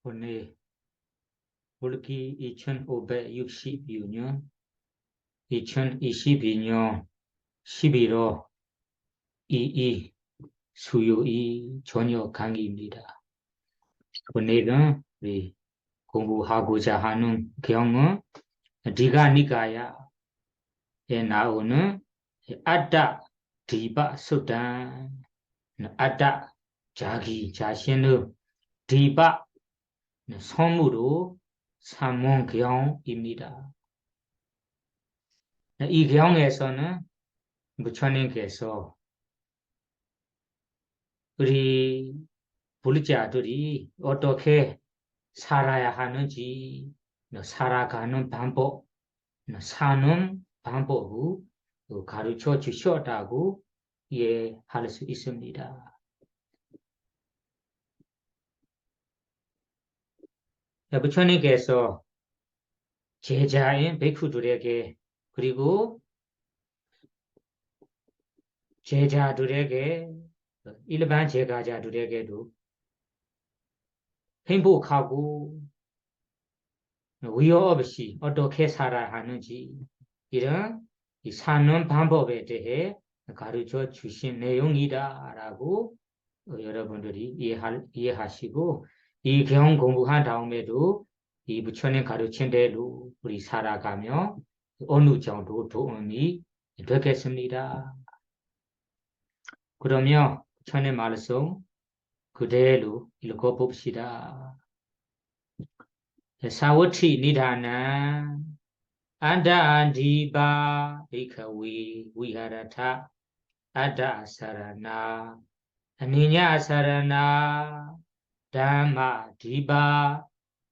오늘 올기 2562년 2022년 11월 2일 수요일 저녁 강의입니다. 오늘은 우리 공부하고자 하는 경은 디가니까야에 나오는 아따 디바 수단 아따 자기 자신의 디바 선무로 삼문 경입니다. 이 경에서는 부처님께서 우리 불자들이 어떻게 살아야 하는지 살아가는 방법, 사는 방법을 가르쳐 주셨다고 이해할 수 있습니다. 부처님께서 제자인 베쿠들에게 그리고 제자들에게 일반 제가자들에게도 행복하고 위험 없이 어떻게 살아야 하는지 이런 사는 방법에 대해 가르쳐 주신 내용이다라고 여러분들이 이해하시고 이 경 공부한 다음에도 이 부처님 가르친 대로 우리 살아가며 어느 정도 도움이 되겠습니다. 그러면 부처님 말씀 그대로 읽어봅시다. 사워티 니다나 안다안디바 비카위 위하라타 아다사라나 아니냐사라나 담마디바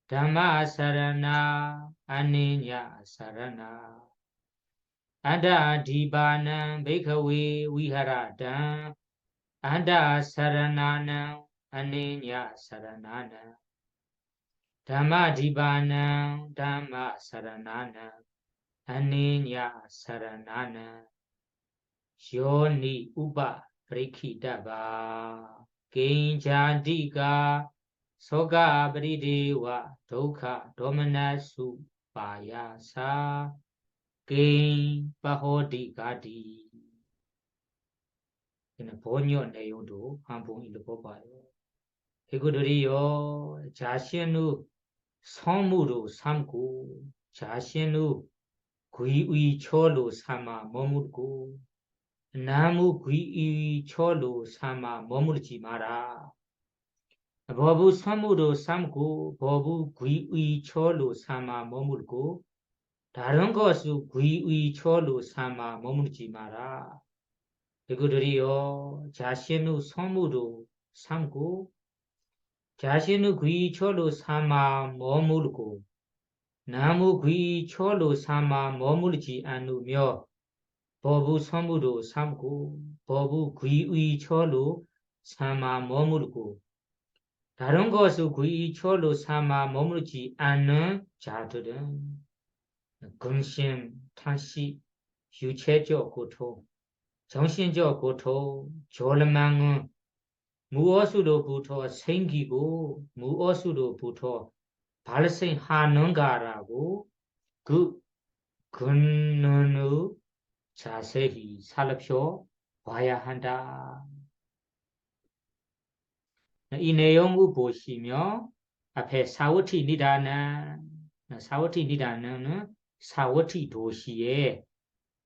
담마사라나 아니냐사라나 안다안디바는 비카위 위하라타 아다사라나는 아니냐사라나나 담마디바는 담마사라나나 아니냐 사라나나 요니 우바 프리키다바 개인자디가 소가 브리데와 도카 도머나수 바야사 개인 바호디가디 이는 본요 내용도 한번 읽어봐요. 이거들이요 자신의 성무로 삼고 자신의 귀의 초로 삼아 머물고 나무 귀의 초로 삼아 머물지 마라. 법의 선무로 삼고 법의 귀의 초로 삼아 머물고 다른 것을 귀의 초로 삼아 머물지 마라. 이거들이요 자신의 선무로 삼고 자신의 귀의 초로 삼아 머물고 나무 귀의 초로 삼아 머물지 않으며 법의 선무로 삼고 법의 귀의 초로 삼아 머물고 다른 것을 귀의 초로 삼아 머물지 않는 자들은 근심, 탄식, 유체적 고통, 정신적 고통, 졸망은 무엇으로부터 생기고 무엇으로부터 발생하는가라고 그 근원의 자세히 살펴봐야 한다. 이 내용을 보시면 앞에 사워티 니다는 사워티 도시의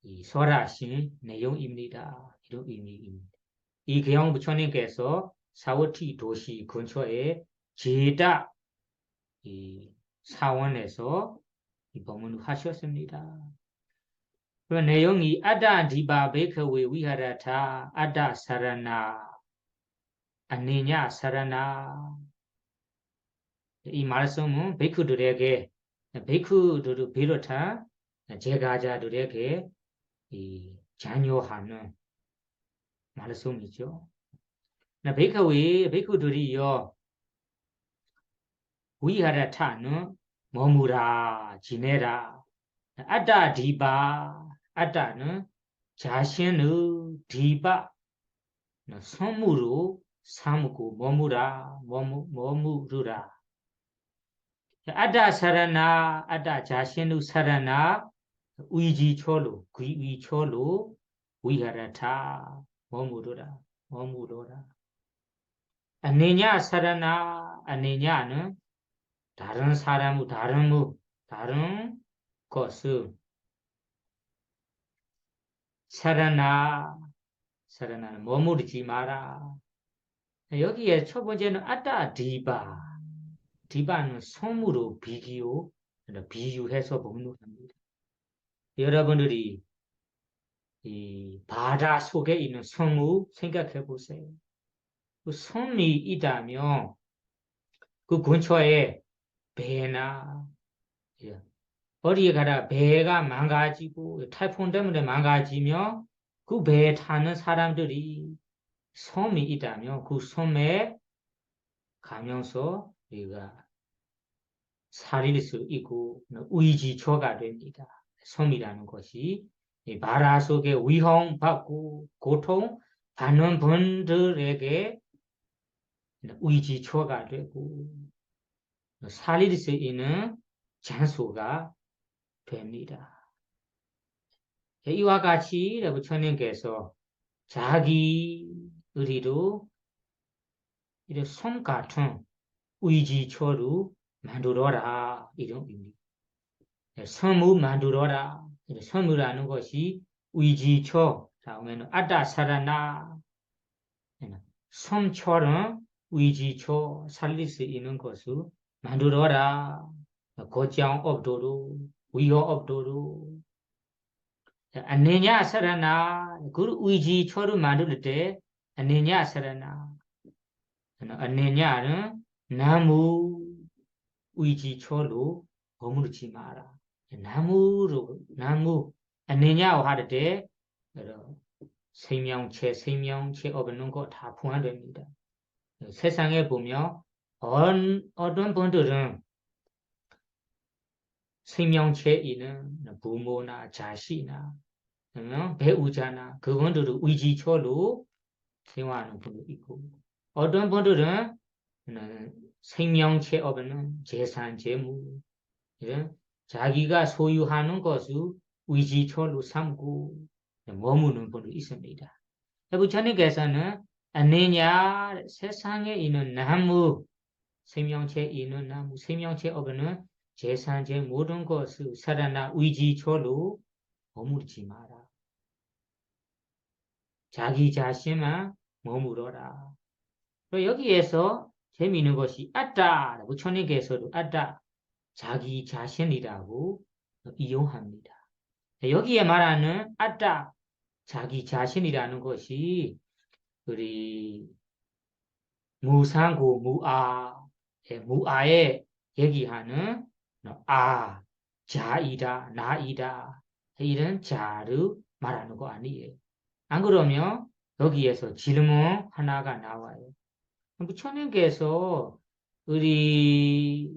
이 설하신 내용입니다. 이런 의미입니다. 이 경영 부처님께서 사워티 도시 근처에 제다 이 사원에서 이 법문을 하셨습니다. 그 내용이 아다 디바 베크웨 위하라타 아다 사라나 아니냐 사라나 이 말씀은 베크들에게 베크들을 비롯한 제가자들에게 이 잔요하는 말씀이죠. 베크웨 베크들이요 위하라타는 머무라 지내라 아다 디바 아다는 자신의 디바 선무로 삼고 머무르라 아다 사라나 아다 자신의 사라나 위지초로 위초로 위하라타 머무르라 아니냐 사라나 아니냐는 다른 사람 다른 것을 사라나는 머무르지 마라. 여기에 첫 번째는 아다 디바는 성으로 비유해서 복문합니다. 여러분들이 이 바다 속에 있는 성우 생각해 보세요. 그 섬이 있다면 그 근처에 배나 어디에 가다가 배가 망가지고 타이푼 때문에 망가지면 그 배에 타는 사람들이 섬이 있다면 그 섬에 가면서 우리가 살릴 수 있고 의지처가 됩니다. 섬이라는 것이 바다 속에 위험받고 고통받는 분들에게 의지처가 되고 살릴 수 있는 장소가 됩니다. 이와 같이 부처님께서 자기 의리로 이런 섬 같은 의지처를 만들어라 이런 의미. 섬을 만들어라. 섬이라는 것이 의지처. 다음에는 아다사라나 섬처럼 의지처 살릴 수 있는 것을 만들어라. 고장 없도록 위험 없도록 아니냐 사라나 그 의지처를 만들 때 아니냐 사라나 아니냐는 나무 의지처로 버무르지 마라. 나무 아니냐고 할 때 생명체 없는 거 다 포함됩니다. 세상에 보면 어떤 분들은 생명체 있는 부모나 자식이나 배우자나 그분들을 의지처로 생활하는 분도 있고 어떤 분들은 생명체 없는 재산, 재무 이런 자기가 소유하는 것을 의지처로 삼고 머무는 분도 있습니다. 부처님께서는 아니냐 세상에 있는 나무 생명체 있는 나무 생명체 없는 재산, 재 모든 것을 살아나 의지처로 머무르지 마라. 자기 자신만 머무러라. 여기에서 재미있는 것이 아따 부처님께서도 아따 자기 자신이라고 이용합니다. 여기에 말하는 아따 자기 자신이라는 것이 우리 무상고 무아에 얘기하는 자이다 나이다 이런 자를 말하는 거 아니에요. 안 그러면 여기에서 질문 하나가 나와요. 부처님께서 우리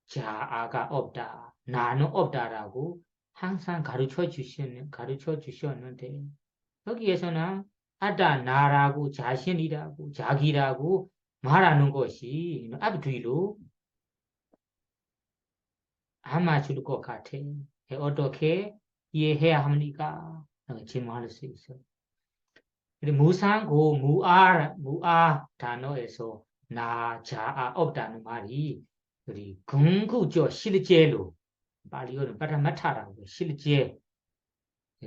자아가 없다, 나는 없다라고 항상 가르쳐 주셨는데 여기에서는 아다 나라고 자신이라고 자기라고 말하는 것이 앞뒤로 안 맞을 것 같아. 어떻게 이해해야 합니까? 질문할 수 있어요. 무상고 무아 단어에서 나 자아 없다는 말이 우리 근구적 실제로 말이거는 빠르마타라고 실제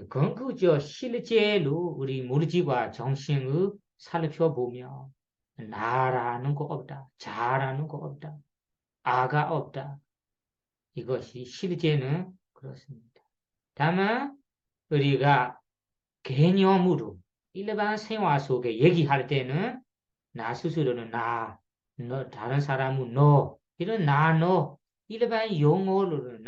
근구적 실제로 우리 물질과 정신을 살펴보며 나라는 거 없다, 자라는 거 없다, 아가 없다. 이것이 실제는 그렇습니다. 다만 우리가 개념으로 일반 생활 속에 얘기할 때는 나 스스로는 너, 다른 사람은 너, 이런 너, 일반 용어로는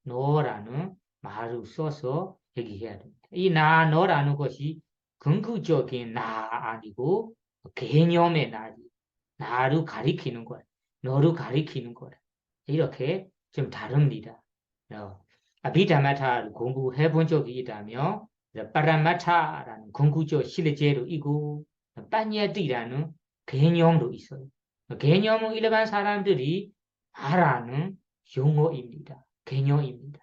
너라는 말을 써서 얘기해야 됩니다. 이 너라는 것이 근거적인 나 아니고 개념의 나를 가리키는 거야. 너를 가리키는 거야. 이렇게 좀 다릅니다. 아비다마타를 공부해 본 적이 있다면 파라마타라는 궁극적 실제로 이고 빠니아디라는 개념도 있어요. 개념은 일반 사람들이 나라는 용어입니다. 개념입니다.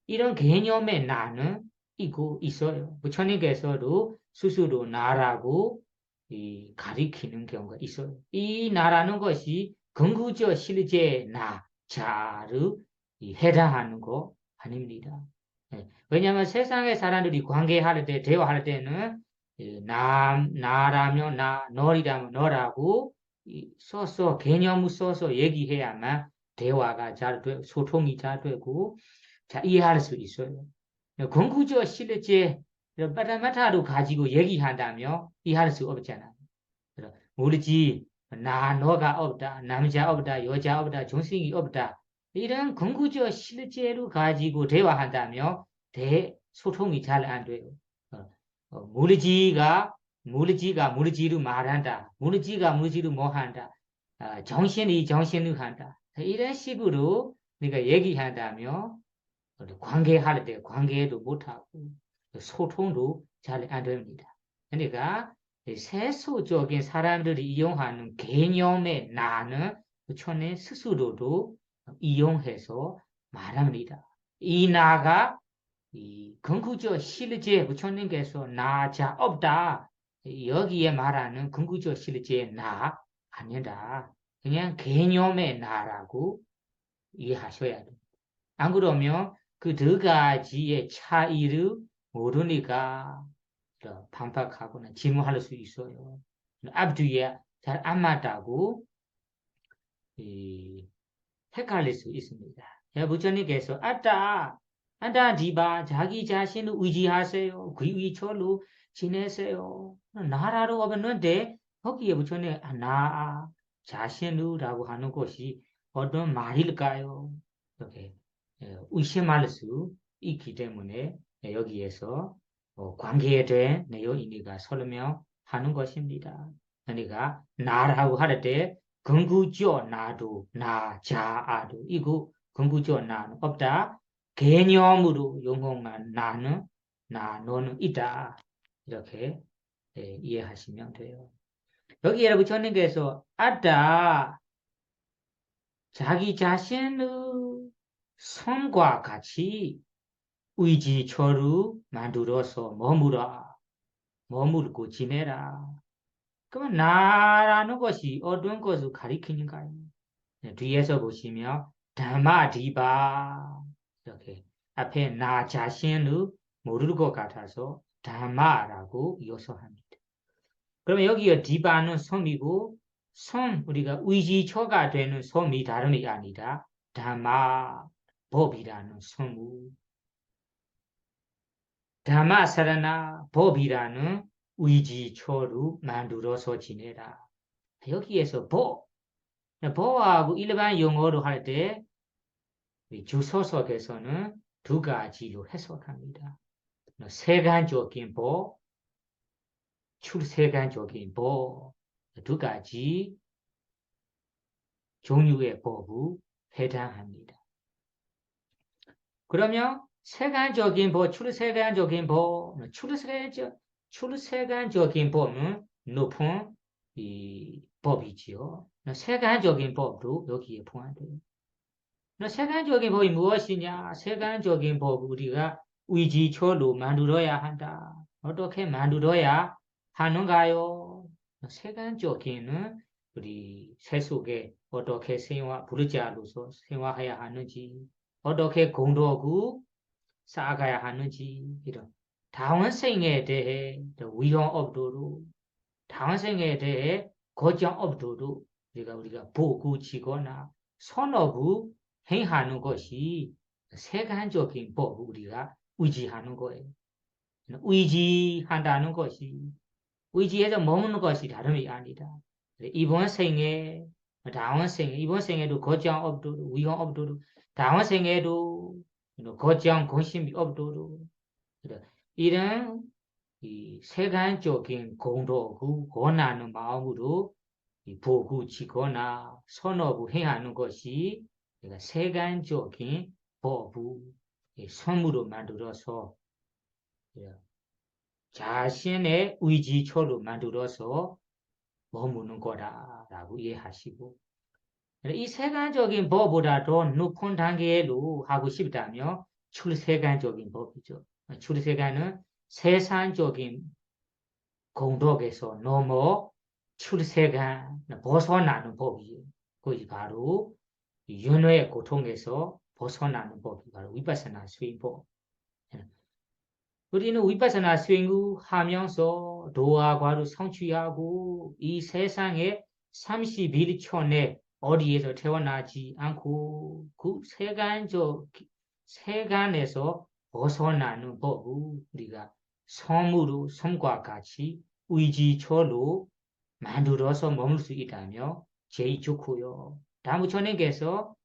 이런 개념의 나는 있어요. 부처님께서도 스스로 나라고 가리키는 경우가 있어요. 이 나라는 것이 근구적 실제 나, 자를 해당하는 거 아닙니다. 왜냐하면 세상의 사람들이 관계할 때, 대화할 때는 나라면 너리라면 너라고 써서 개념을 써서 얘기해야만 대화가 잘 되고 소통이 잘 되고 자 이해할 수 있어요. 궁구적 실제 빠르마타로 가지고 얘기한다며 이해할 수 없잖아요. 모르지 너가 없다, 남자 없다, 여자 없다, 정신이 없다 이런 궁구적 실제로 가지고 대화한다며 소통이 잘 안 돼요. 무르지가 무르지로 말한다. 무르지가 뭐 한다. 정신이 정신을 한다. 이런 식으로 네가 얘기한다며 관계할 때 관계도 못하고 소통도 잘 안 됩니다. 그러니까 세속적인 사람들이 이용하는 개념의 나는 부처님 스스로도 이용해서 말합니다. 이 나가 근구적 실제 부처님께서 나자 없다. 여기에 말하는 근구적 실제 나 아니다. 그냥 개념의 나라고 이해하셔야 돼요. 안 그러면 그 두 가지의 차이를 모르니까 반박하거나 질문할 수 있어요. 앞뒤에 잘 안 맞다고 헷갈릴 수 있습니다. 부처님께서 아따 디바 자기 자신을 의지하세요. 그 의처로 지내세요. 나라로 없는데 거기에 부처님 나 자신이라고 하는 것이 어떤 말일까요? 이렇게 의심할 수 있기 때문에 여기에서 관계에 대한 내용이니까 설명하는 것입니다. 그러니까 나라고 할 때 근구적 나도 나자아도 이거 근구적 나는 없다. 개념으로 용어한 나는 너는 있다. 이렇게 이해하시면 돼요. 여기 여러분 부처님께서 아따 자기 자신의 성과 같이 의지처를 만들어서 머물고 지내라. 그러면 나라는 것이 어떤 것을 가리키는가요? 뒤에서 보시면 담마디바 이렇게 앞에 나 자신을 모를 것 같아서 담마라고 요소합니다. 그러면 여기에 디바는 섬이고 우리가 의지처가 되는 섬이 다름이 아니라 담마 법이라는 섬우 담마사라나 법이라는 의지처로 만들어서 지내라. 여기에서 법하고 일반 영어로 할 때 주소석에서는 두 가지로 해석합니다. 세간적인 법, 출세간적인 법, 두 가지 종류의 법을 해당합니다. 그러면 세간적인 법, 출세간적인 법, 출세간적인 법은 높은 법이지요. 세간적인 법도 여기에 포함돼요. 세간적인 법이 무엇이냐? 세간적인 법 우리가 의지처로 만들어야 한다. 어떻게 만들어야 하는가요? 세간적인은 우리 세속에 어떻게 부르자로서 생활해야 하는지, 어떻게 공덕을 쌓아가야 하는지 이런 다원생에 대해 위험 없도록 다원생에 대해 거정 없도록 우리가 보고지거나 선업을 행하는 것이 세간적인 법 우리가 의지하는 거예요. 의지한다는 것이 의지해서 머무는 것이 다름이 아니다. 이번 생에 다음 생에 이번 생에도 거정 없도록 위험 없도록 다음 생에도 거정 근심이 없도록 이런 세간적인 공덕을 원하는 마음으로 보고지거나 선업을 행하는 것이 세간적인 법을 선물로 만들어서 자신의 의지처로 만들어서 머무는 거다라고 이해하시고 이 세간적인 법보다 더 높은 단계로 하고 싶다면 출세간적인 법이죠. 출세간은 세상적인 공덕에서 넘어 출세간 벗어나는 법이에요. 그것이 바로 윤회의 고통에서 벗어나는 법이 바로 위파사나 수행법. 우리는 위파사나 수행을 하면서 도화과를 성취하고 이 세상에 31초 내 어디에서 태어나지 않고 그 세간에서 벗어나는 법을 우리가 섬으로 섬과 같이 의지처로 만들어서 머물 수 있다며 제일 좋고요. 다무처님께서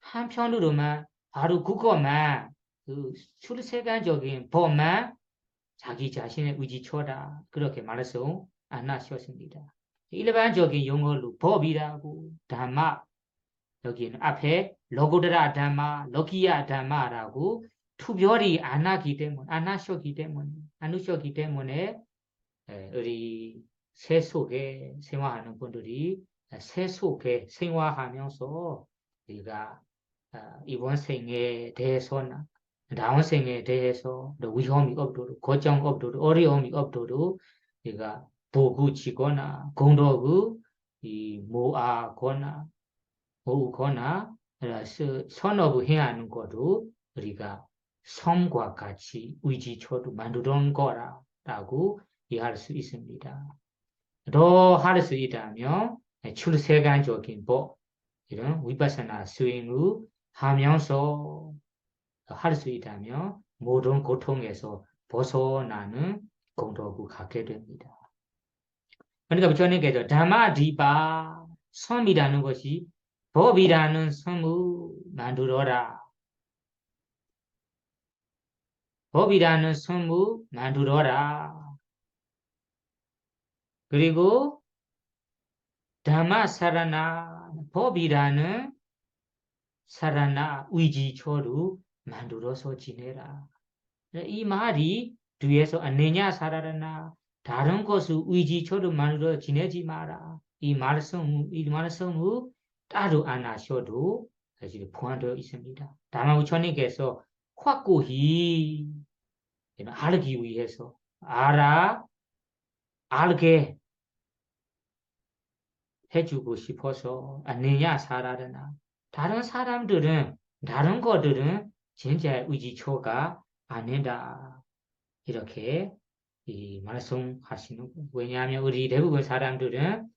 한편으로만 바로 그것만 그 출세간적인 법만 자기 자신의 의지처다 그렇게 말해서 안 하셨습니다. 일반적인 용어로 법이라고 담마 여기는 앞에 로고드라 담마, 로기야 담마라고 투별이 안 하셨기 때문에 우리 새 속에 생활하는 분들이 새 속에 생활하면서 우리가 이번 생에 대해서나 다음 생에 대해서 위험이 없도록 걱정 없도록 어려움이 없도록 우리가 도구치거나 공덕을 모으거나 선업을 해야 하는 것도 우리가 섬과 같이 의지처도 만드는 거라고 이해할 수 있습니다. 더 할 수 있다면 출세간적인 법 이런 위파사나 수행을 하면서 할 수 있다면 모든 고통에서 벗어나는 공덕을 갖게 됩니다. 그러니까 부처님께서 담마디바 섬이라는 것이 법이라는 섬을 만들어라. 법이라는 섬을 만들어라. 그리고 담마사라나 법이라는 사라나 의지처를 만들어서 지내라. 이 말이 뒤에서 아니냐 사라나 다른 것을 의지처럼 만들어 지내지 마라. 이 말씀을 따로 안 하셔도 사실 포함되어 있습니다. 다만 부처님께서 확고히 알기 위해서 알게 해주고 싶어서 아니냐 사라나 다른 사람들은 다른 것들은 진짜 의지처가 아니다. 이렇게 말씀하시는 거예요. 왜냐하면 우리 대부분 사람들은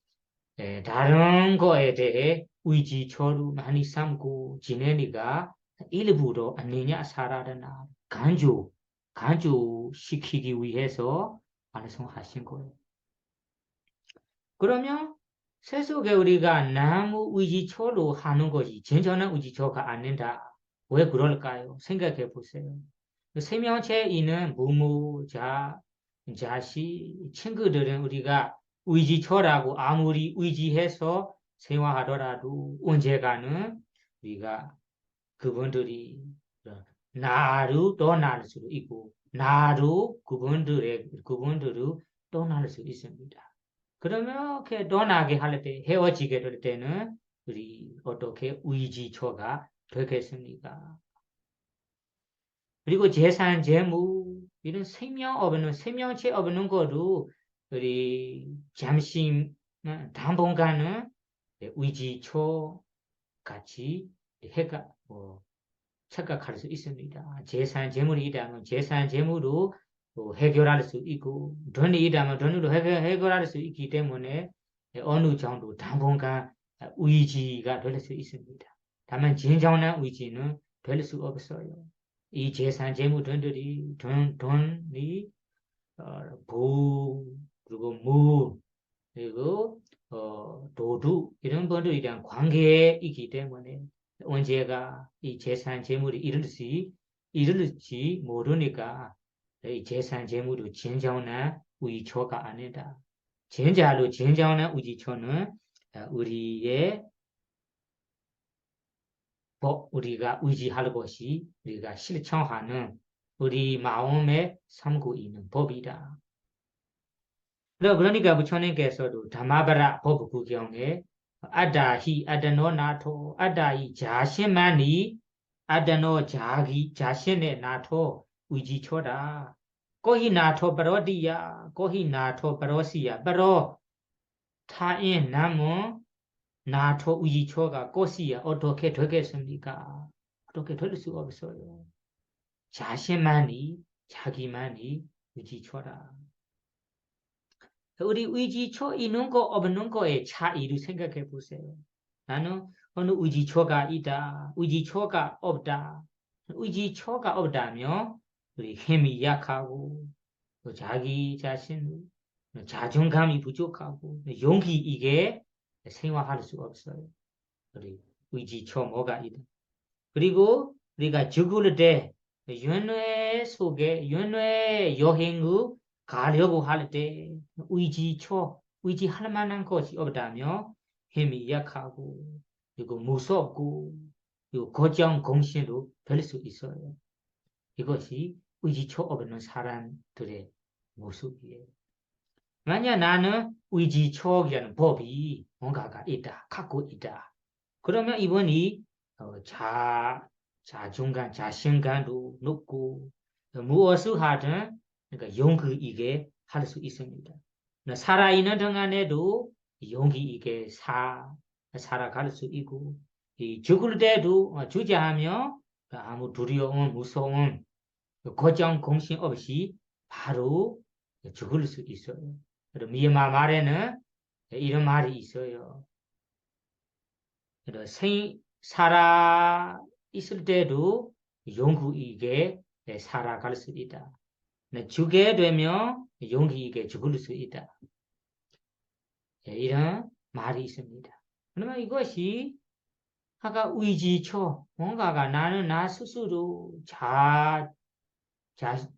다른 거에 대해 의지처를 많이 삼고 지내니까 일부러 아니냐 사라나 간주시키기 위해서 말씀하신 거예요. 그러면 세속에 우리가 나무 의지처로 하는 것이 진정한 의지처가 아니다. 왜 그럴까요? 생각해 보세요. 생명체 있는 부모, 자식, 친구들은 우리가 의지처라고 아무리 의지해서 생활하더라도 언젠가는 우리가 그분들이 나를 떠날 수도 있고 나로 그분들을 떠날 수 있습니다. 그러면 이렇게 떠나게 할 때, 헤어지게 될 때는 우리 어떻게 의지처가 되겠습니까? 그리고 재산, 재무 이런 생명체 없는 거로 우리 잠시 당분간은 의지처 같이 착각할 수 있습니다. 재산, 재물이 있다면 재산, 재물로 해결할 수 있고 돈이 있다면 돈으로 해결할 수 있기 때문에 어느 정도 당분간 의지가 될 수 있습니다. 다만 진정한 의지는 될 수 없어요. 이 재산, 재물 돈이 그리고 그리고 도둑 이런 분들에 대한 관계이기 때문에 언제가 이 재산, 재물이 이룰지 모르니까 이 재산, 재물이 진정한 의지처가 아니다. 진짜로 진정한 의지처는 우리의 우리가 의지할 것이 우리가 실천하는 우리 마음에 삼고 있는 법이다. 그러니까 부처님께서도 담마바라 법구경에 아다히 아다노 나토 아다히 자신만이 아다노 자기 자신의 나토 위지초다 거기 나토 바로디야 거기 나토 바로시야 바로 타인 나무 나토 위지초가 꼬시야 어떻게 되겠습니까? 어떻게 될 수 없어요. 자신만이 자기만이 위지초다. 우리 위지초 있는 거 없는 거의 차이를 생각해 보세요. 나는 어느 위지초가 있다, 위지초가 없다. 위지초가 없다면 우리 힘이 약하고 또 자기 자신 자존감이 부족하고 용기 있게 생활할 수 없어요. 우리 위지초 뭐가 있다. 그리고 우리가 죽을 때 윤회 속에 윤회 여행을 가려고 할 때 의지할 만한 것이 없다며 힘이 약하고 그리고 무섭고 그리고 고정공신으로 될 수 있어요. 이것이 의지초 없는 사람들의 모습이에요. 만약 나는 의지초라는 법이 뭔가가 있다, 갖고 있다. 그러면 이분이 자존감, 자신감도 높고 무엇을 하든 그러니까 용기 있게 할 수 있습니다. 살아있는 동안에도 용기 있게 살아갈 수 있고 죽을 때도 주저하며 아무 두려움, 무서움, 고정 공신 없이 바로 죽을 수 있어요. 미얀마 말에는 이런 말이 있어요. 살아 있을 때도 용기 있게 살아갈 수 있다. 죽게 되면 용기 있게 죽을 수 있다. 이런 말이 있습니다. 그러면 이것이 아까 의지초, 뭔가가 나는 나 스스로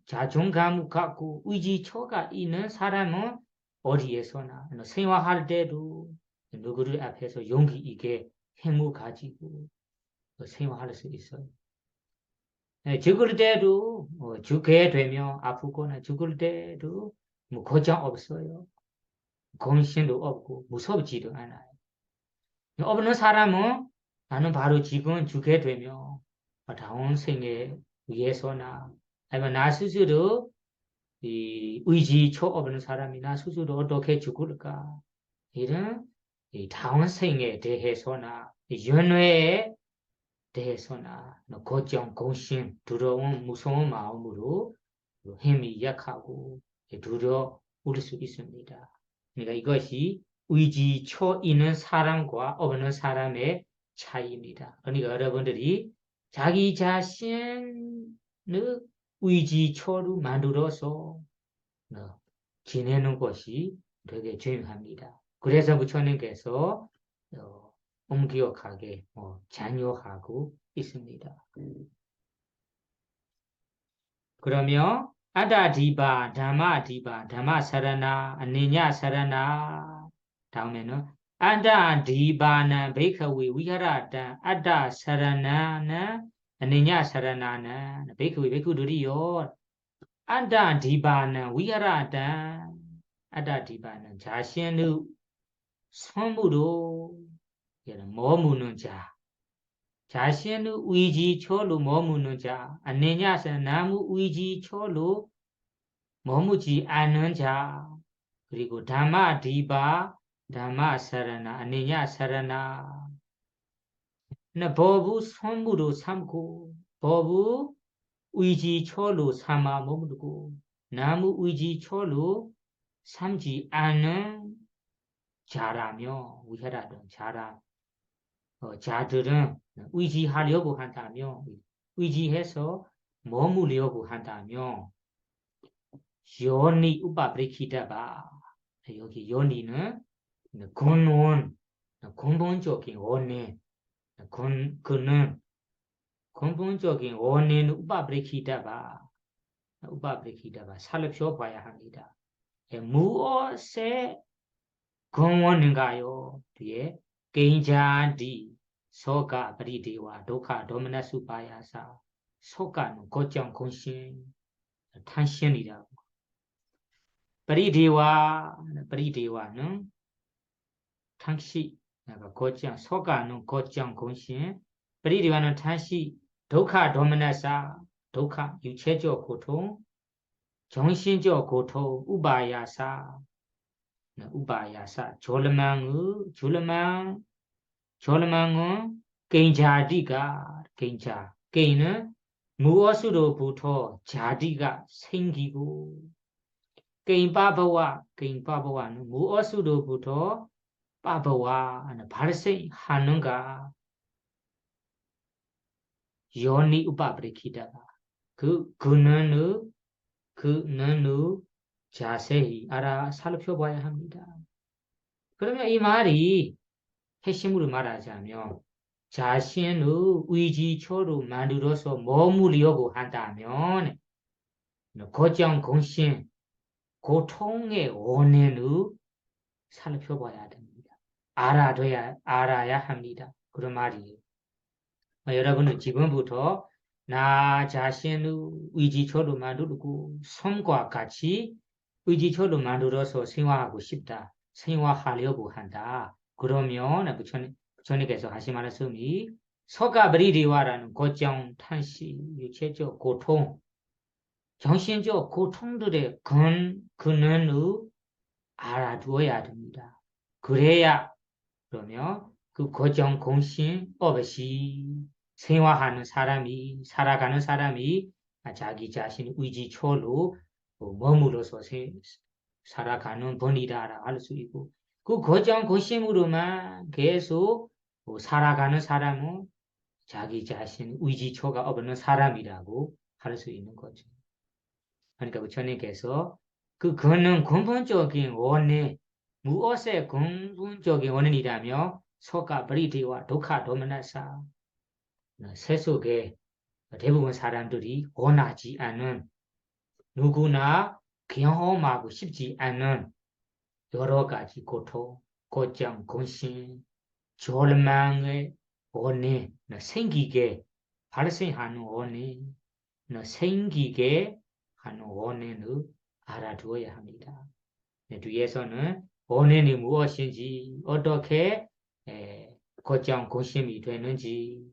자존감 갖고 의지초가 있는 사람은 어디에서나 생활할 때도 누구를 앞에서 용기 있게 힘을 가지고 생활할 수 있어요. 죽을 때도 죽게 되면 아프거나 죽을 때도 뭐 걱정 없어요. 공신도 없고 무섭지도 않아요. 없는 사람은 나는 바로 지금 죽게 되면 다음 생에 위해서나 아니면 나 스스로 이 의지초 없는 사람이 나 스스로 어떻게 죽을까 이런 다음 생에 대해서나 연회에 대해서나 고정, 공심, 두려움, 무서운 마음으로 힘이 약하고 두려울 수 있습니다. 그러니까 이것이 의지초 있는 사람과 없는 사람의 차이입니다. 그러니까 여러분들이 자기 자신의 의지초를 만들어서 지내는 것이 되게 중요합니다. 그래서 부처님께서 엄격하게 잔요하고 있습니다. 그러면 아다디바, 담마디바, 담마사라나, 아니냐사라나 다음에는 아다디바나 베이커웨 위하라다 아다사라나나 아니냐사라나나 베이커웨 베이커들이요 아다디바나 위하라다 아다디바는 자신의 선무로 머무는 자 자신의 의지초로 머무는 자, 아니냐서 나무 의지초로 머무지 않는 자, 그리고 담마디바, 담마사라나, 아니냐사라나, 법의 선무로 삼고, 법의 의지초로 삼아 머무르고, 나무 의지초로 삼지 않는 자라며, 위하라던 자라, 자들은 의지하려고 한다면 의지해서 머무려고 한다면 요니 우파브리키다바 여기 요니는 근원 근본적인 원인 그는 근본적인 원인 우파브리키다바 살펴 봐야 합니다. 무엇의 근원인가요? 뒤에 개인자디 소가 브리디와 도카 도미나수 바야사 소가는 고정 공신 탄신이라고 브리디와는 당시 내가 거장 소가는 거장 공신 브리디와는 탄시 독하 도미나사 독하 유체적 고통 정신적 고통 우바야사 우바야사 졸망은 개인자디가 개인자 개인은 무엇으로부터 자디가 생기고 개인바바와는 무엇으로부터 바바와 발생하는가 요니 우바브리키다가 그는 자세히 살펴봐야 합니다. 그러면 이 말이 핵심으로 말하자면 자신의 의지초로 만들어서 머무르려고 한다면 고정 공신 고통의 원인을 살펴봐야 됩니다. 알아야 합니다. 그런 말이에요. 여러분은 지금부터 나 자신의 의지초로 만들고 섬과 같이 의지초로 만들어서 생활하고 싶다. 생활하려고 한다. 그러면 부처님께서 하신 말씀이 서가브리리와라는 고정, 탄시, 유체적 고통, 정신적 고통들의 근원을 알아두어야 됩니다. 그래야 그러면 그 고정 공신 없이 생활하는 사람이 살아가는 사람이 자기 자신의 의지초로 머물러서 살아가는 분이다 할 수 있고 그 고정 고심으로만 계속 살아가는 사람은 자기 자신 의지초가 없는 사람이라고 할 수 있는 거죠. 그러니까 부처님께서 그 근본적인 원인 무엇의 근본적인 원인이라며 소가 브리디와 독하 도미나사 세속에 대부분 사람들이 원하지 않은 누구나 경험하고 싶지 않은 여러 가지 고통, 고정, 공신, 절망의 원인, 생기게 발생하는 원인, 생기게 하는 원인을 알아두어야 합니다. 뒤에서는 원인이 무엇인지 어떻게 고정, 공심이 되는지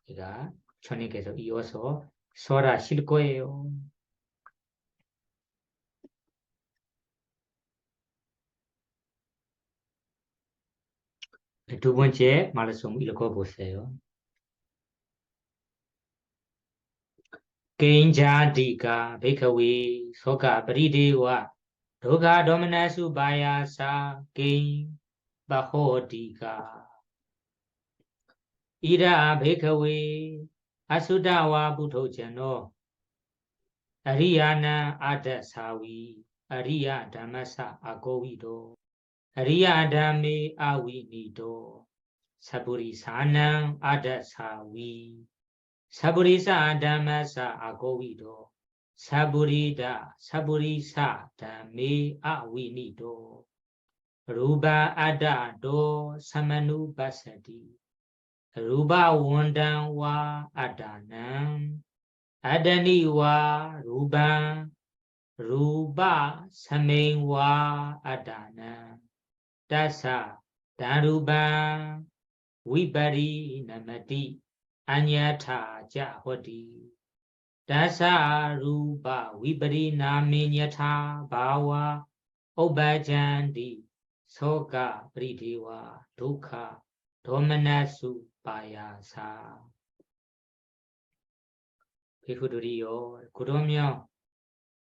우리가 주님께서 이어서 설하실 거예요. 두 번째 말씀 읽어보세요. 개인자디가 베카위 소가 브리데와 도가 도미나수 바야사 개인 바호디가 이라 베카위 아수다와 부토제노 아리야나 아다사위 아리야 담마사 아고위도 아리야 담메 아위니도 사부리사낭 아다사위 사부리사 담마사 아고위도 사부리사 담메 아위니도 루바 아다도 사마누바사디 루바 원단와 아다남 아다니와 루바 사메와 아다나 다사 다루바 위바리 나마티 아냐타 자호디 다사 루바 위바리 나미냐타 바와 오바잔디 소가 프리디와 두카 도마나수 바야사 비후들이요 그러면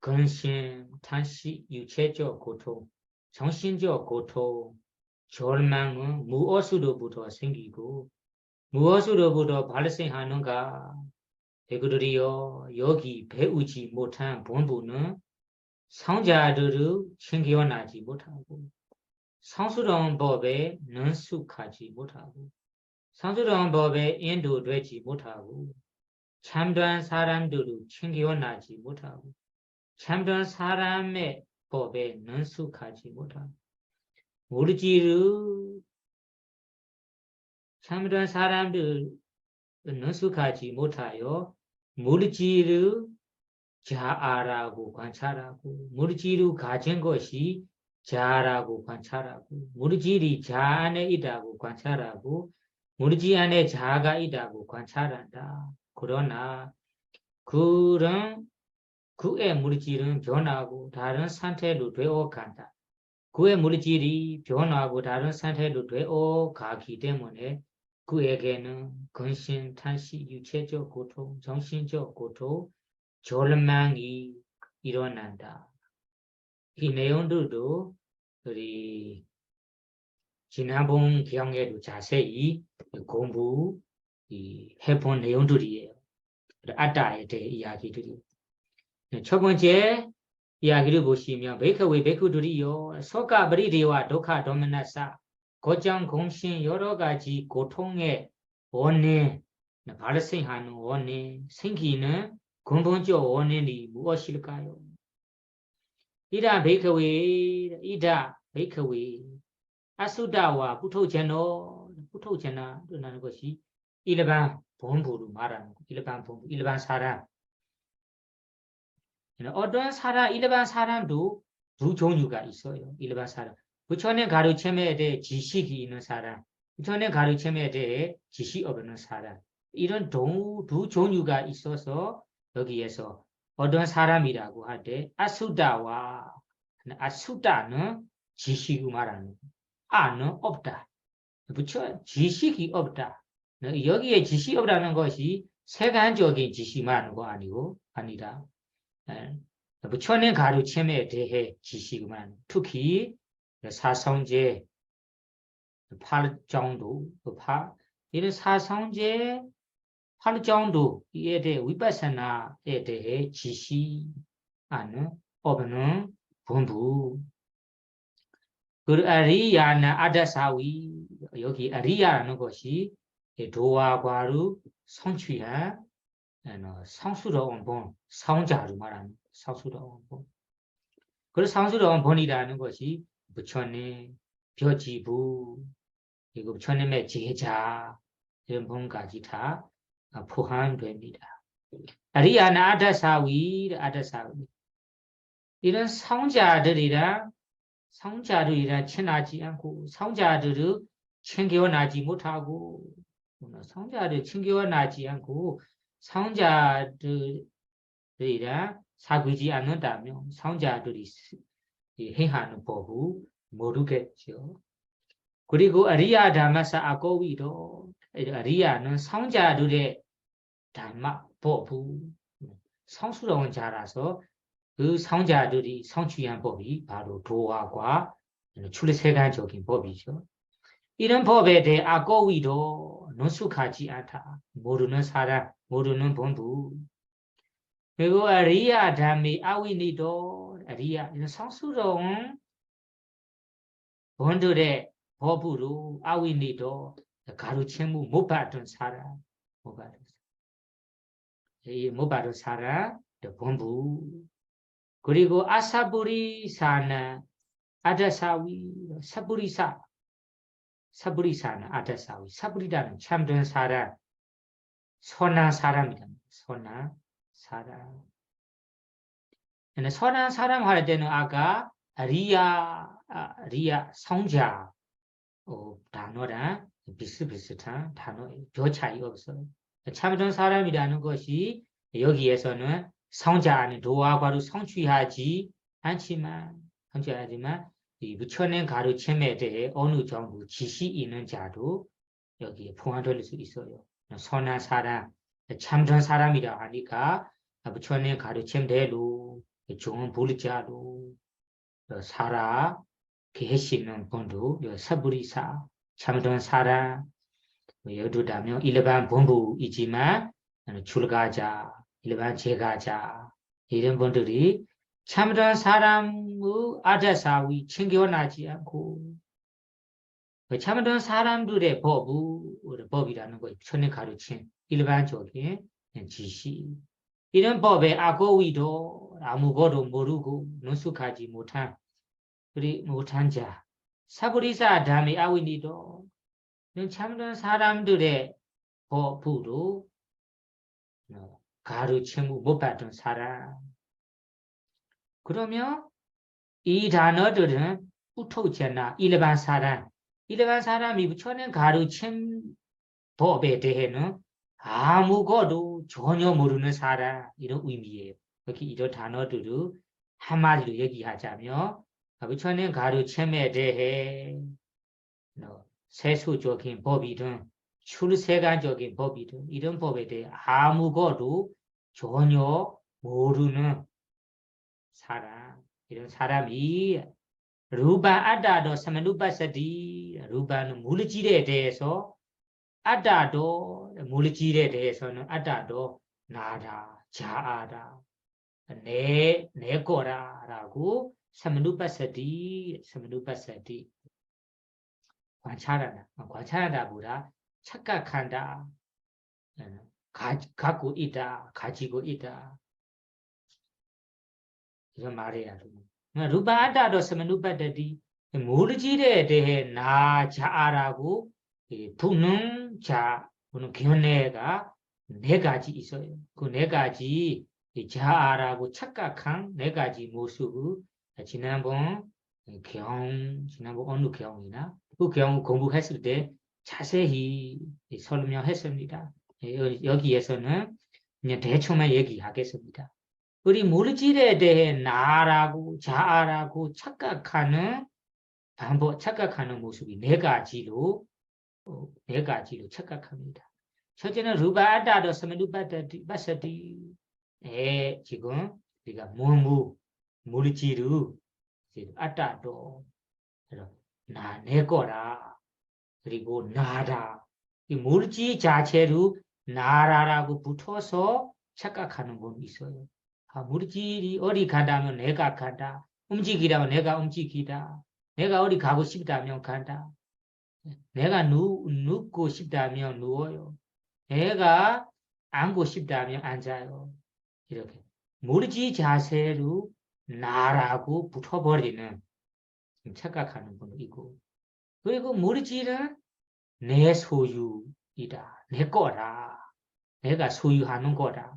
근심, 탄시, 유체적 고통, 정신적 고통, 절망은 무엇으로부터 생기고 무엇으로부터 발생하는가? 그들이요 여기 배우지 못한 본부는 성자들을 챙겨나지 못하고 성스러운 법에 능숙하지 못하고 성스러운 법에 인도되지 못하고 참된 사람들을 챙겨나지 못하고 참된 사람의 법에 능숙하지 못하고 참된 사람들 능숙하지 못하여 물질을 자아라고 관찰하고 물질을 가진 것이 자라고 관찰하고 무르지리 자 안에 있다고 관찰하고 무르지 안에 자가 있다고 관찰한다. 그러나 그런 그의 무르지는 변하고 다른 상태로 되어간다. 그의 무리질이 변화하고 다른 상태로 되어 가기 때문에 그에게는 근심, 탄식, 육체적 고통, 정신적 고통, 절망이 일어난다. 이 내용들도 우리 지난번 기억에도 자세히 공부 해본 내용들이에요. 아따에 대해 이야기들이. 첫 번째 이야기를 보시면 베이커웨이 베이크들이요 소가브리리와 도카 도미나사 고장 공신 여러 가지 고통의 원인 발생하는 원인 생기는 근본적 원인이 무엇일까요? 이다 베이커웨이 아수다와 부토제나라는 것이 일반 본부로 말하는 거 일반 본부 일반 사람 어떤 사람, 일반 사람도 두 종류가 있어요. 일반 사람. 부처님 가르침에 대해 지식이 있는 사람, 부처님 가르침에 대해 지식 없는 사람. 이런 두 종류가 있어서 여기에서 어떤 사람이라고 할 때 아수다와 아수다는 지식이 말하는 아는 없다. 부처 지식이 없다. 여기에 지식이 없다는 것이 세간적인 지식 말하는 거 아니다. 부처님 가르침에 대해 지식만 특히 사성제 8정도 이런 사성제 8정도에 대해 위파사나에 대해 지식하는 없는 본부 그 아리야나 아다사위 여기 아리야라는 것이 도화과로 성취한 성수로운 본, 성자로 말하는 성수로운 본. 그 성수로운 본이라는 것이 부처님, 벼지부, 그리고 부처님의 제자 이런 본까지 다 포함됩니다. 아리야나 아다사위 이런 성자들이랑 친하지 않고 성자들을 챙겨나지 못하고 성자를 챙겨나지 않고 성자들이랑 사귀지 않는다면 성자들이 행하는 법을 모르겠죠. 그리고 아리야 다마사 아고위도 아리야는 성자들의 담마 법을 성스러운 자라서 그 성자들이 성취한 법이 바로 도화과 출세간적인 법이죠. 이런 법에 대해 아고위도 능숙하지 않다. 모르는 사람, 모르는 본부. 그리고 아리야 담이 아위니도 아리야 이런 성스러운 본들의 법으로 아위니도 가르침을 못 받은 사람, 못 받은 사람, 본부. 그리고 아사부리사나 아다사위 사부리사나 아다사위 사부리라는 참된 사람 선한 사람이다. 선한 사람. 선한 사람 할 때는 아까 리아 성자 단어랑 비슷비슷한 단어예요. 별 차이 없어요. 참된 사람이라는 것이 여기에서는 성자 안에 도화과로 성취하지 않지만 이 부처님 가르침에 대해 어느 정도 지식이 있는 자도 여기에 포함될 수 있어요. 선한 사람, 참된 사람이라 하니까 부처님 가르침대로 좋은 불자로 살아 계시는 분도 사부리사 참된 사람 예를 들면 일반 본부이지만 출가자, 일반 제가자 이런 분들이 참된 사람의 아자사위 챙겨나지 않고 참된 사람들의 법이라는 거 천의 가르침 일반적인 지시 이런 법에 아고위도 아무것도 모르고 능숙하지 못한 자 사부리사 다음에 아위니도 참된 사람들의 법으로 가르침을 못 받은 사람 그러면 이 단어들은 우토잖아 일반 사람이 부처는 가루 침 법에 대해는 아무것도 전혀 모르는 사람 이런 의미예요. 여기 이런 단어들을 한마디로 얘기하자면 부처는 가루 침에 대해 세수적인 법이든 출세관적인 법이든 이런 법에 대해 아무것도 전혀 모르는 사람 이런 사람이 루바 아다도 사마누바사디 루바는 물질에 대해서 아다도 물질에 대해서는 아다도 나다 자아다 내 거라라고 사마누바사디 관찰한다 착각한다 갖고 있다 가지고 있다 이런 말이야. 루바다도 사마누바다디 모르지에 대해 나 자아라고 두는 자 그는 견해가 네 가지 있어요. 그 네 가지 자아라고 착각한 네 가지 모습을 지난번 어느 경이나 그 경 공부했을 때 자세히 설명했습니다. 여기에서는 그냥 대충만 얘기하겠습니다. 우리 물질에 대해 나라고 자아라고 착각하는 착각하는 모습이 네 가지로 착각합니다. 첫째는 루바다도 사마누바사디 지금 우리가 물질을 아다도 나 내 거라 그리고 나다 이 물질 자체로 나라라고 붙어서 착각하는 분 있어요. 물질이 어디 간다면 내가 간다. 움직이라면 내가 움직이다. 내가 어디 가고 싶다면 간다. 내가 눕고 싶다면 누워요. 내가 앉고 싶다면 앉아요. 이렇게 물질 자세로 나라고 붙어버리는 착각하는 분도 있고 그리고 물질은 내 소유이다. 내 거라. 내가 소유하는 거라.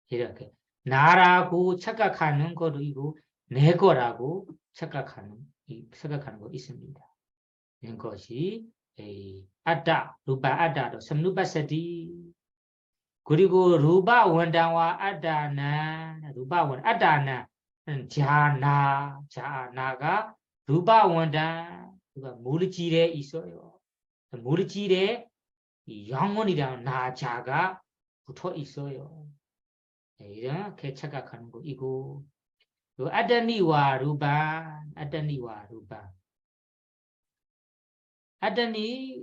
이렇게 나라고 착각하는 거도 있고 내 거라고 착각하는 거 있습니다. 이런 것이 아다, 루파 아다도 삼루파사디 그리고 루파 원단과 아다나 자나가 루파 원단 물질에 있어요. 물질에 영혼이랑 나자가 붙어 있어요. 이렇게 착각하는 거 이거 아다니와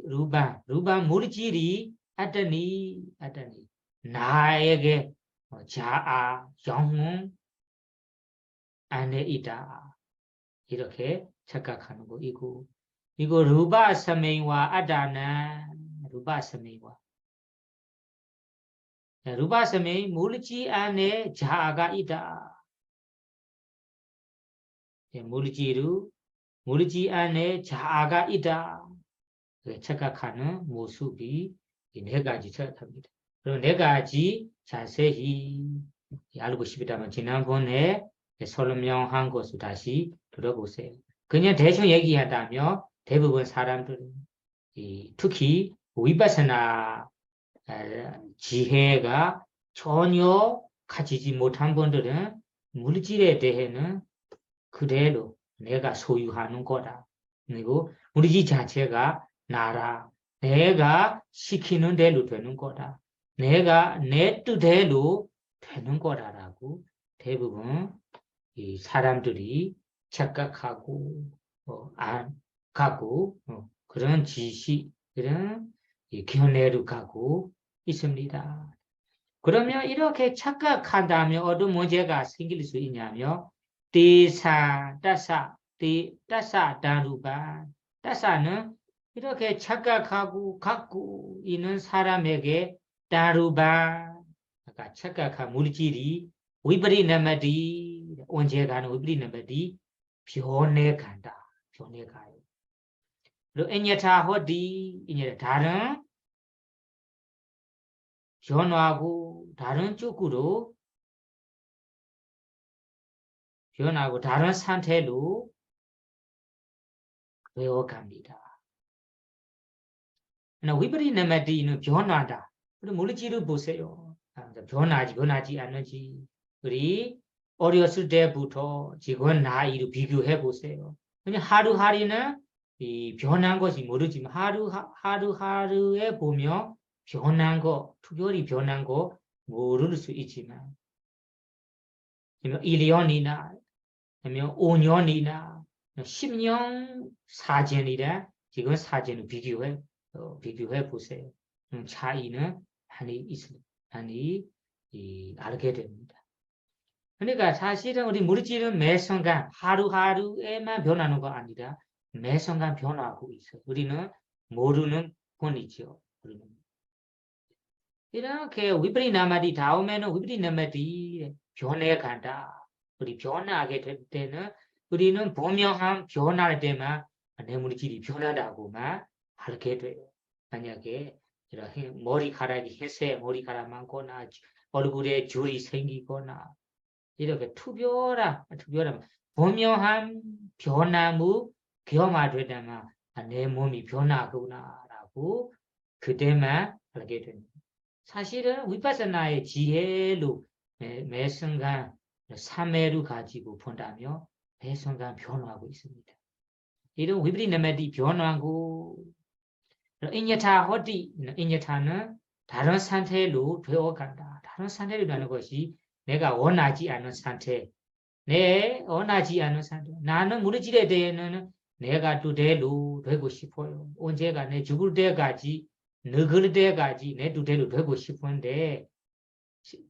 루반 루반 물질이 아다니 나에게 자아 영혼 안에 있다 이렇게 착각하는 거 이거 루바 사메와 아다나 루바 사메와 루바사메 물질 안에 자아가 있다. 물질 안에 자아가 있다. 착각하는 모습이 네 가지 착각합니다. 그럼 네 가지 자세히 알고 싶다면 지난번에 설명한 것을 다시 들어보세요. 그냥 대충 얘기하다면 대부분 사람들은 특히 위파사나 지혜가 전혀 가지지 못한 분들은 물질에 대해는 그대로 내가 소유하는 거다. 그리고 물질 자체가 나라, 내가 시키는 대로 되는 거다. 내가 내 뜻대로 되는 거다라고 대부분 이 사람들이 착각하고 안 가고 그런 지식, 그런 견해로 가고 있습니다. 그러면 이렇게 착각한다면 어떤 문제가 생길 수 있냐면 따사 다루바 따사는 이렇게 착각하고 갖고 있는 사람에게 다루바 착각한 물질이 위브리나마디 언제 가는 위브리나마디 변해간다. 변해가요. 그리고 에냐타 호디 이제 다른 변화하고 다른 쪽으로 변하고 다른 상태로 되어갑니다. 위버리 나마디는 변화다. 우리 모르지를 보세요. 변하지 않는지. 우리 어렸을 때부터 지금 나이로 비교해 보세요. 그냥 하루하루는 이 변한 것이 모르지만 하루하루에 보면 변한 거, 특별히 변한 거 모를 수 있지만 1년이나 아니면 5년이나 10년 사진이라 지금 사진을 비교해 보세요. 차이는 많이 알게 됩니다. 그러니까 사실은 우리 물질은 매 순간 하루하루에만 변하는 거 아니라 매 순간 변화하고 있어요. 우리는 모르는 뿐이죠. 이렇게 위브리나마디 다음에는 위브리나마디 변해간다. 우리 변하게 될 때는 우리는 분명한 변할 때만 내 물질이 변하다고만 알게 돼요. 만약에 이렇게 머리카락이 흰색 머리카락 많거나 얼굴에 줄이 생기거나 이렇게 투별한 분명한 변화무 경험하되다만 내 몸이 변하구나라고 그때만 알게 됩니다. 사실은 위파사나의 지혜로 매 순간 삼회를 가지고 본다며 매 순간 변화하고 있습니다. 이런 위브리나마디 변화하고 인야타 호디 인야타는 다른 상태로 되어간다. 다른 상태라는 것이 내가 원하지 않는 상태, 원하지 않는 상태. 나는 무너지게 되는 내가 두대로 되고 싶어요. 언제가 내 죽을 때까지 늙을 때까지 내 두대로 되고 싶은데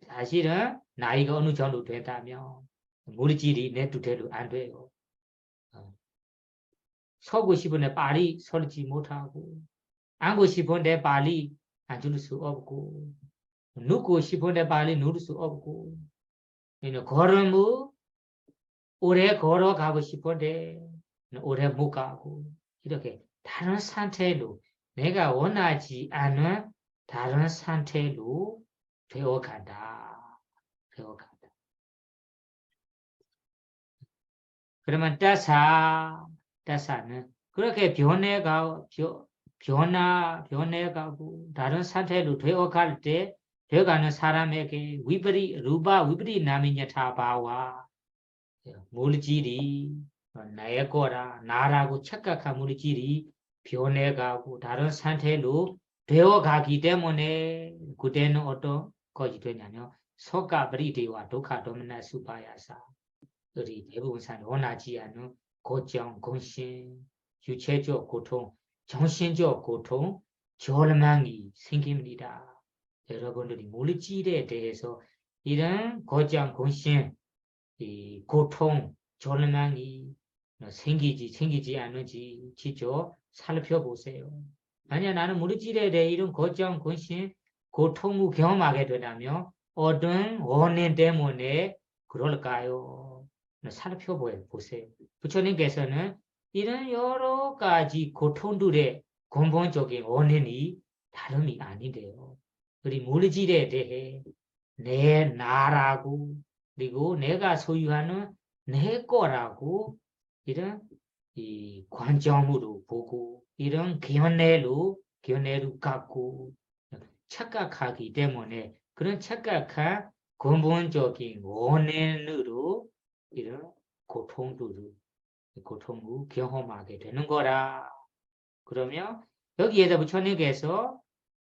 사실은 나이가 어느 정도 된다면 물질이 내 두대로 안 돼요. 서고 싶은데 빨리 서지 못하고 앉고 싶은데 빨리 앉을 수 없고 눕고 싶은데 빨리 누울 수 없고 걸음을 오래 걸어가고 싶은데 오래 못 가고 이렇게 다른 상태로 내가 원하지 않은 다른 상태로 되어간다. 그러면 따사는 그렇게 변해가고 다른 상태로 되어갈 때 되어가는 사람에게 위브리 나미냐타바와 물질이 나의 거라 나라고 착각한 물질이 변해가고 다른 상태로 되어가기 때문에 그때는 어떤 것이 되냐면 소가브리데와 독하도미나 수바야사 우리 대부분 사람 원하지 않은 고정, 공신, 유체적 고통, 정신적 고통, 절망이 생깁니다. 여러분들이 물질에 대해서 이런 고정, 공신, 이 고통, 절망이 생기지 않는지 직접 살펴보세요. 만약 나는 물질에 대해 이런 고정, 공신, 고통을 경험하게 되다면 어떤 원인 때문에 그럴까요? 살펴보세요. 부처님께서는 이런 여러 가지 고통들의 근본적인 원인이 다름이 아닌데요. 우리 물질에 대해 내 나라고 그리고 내가 소유하는 내 거라고 이런 이 관점으로 보고 이런 견해로 갖고 착각하기 때문에 그런 착각한 근본적인 원인으로 이런 고통을 경험하게 되는 거라. 그러면 여기에서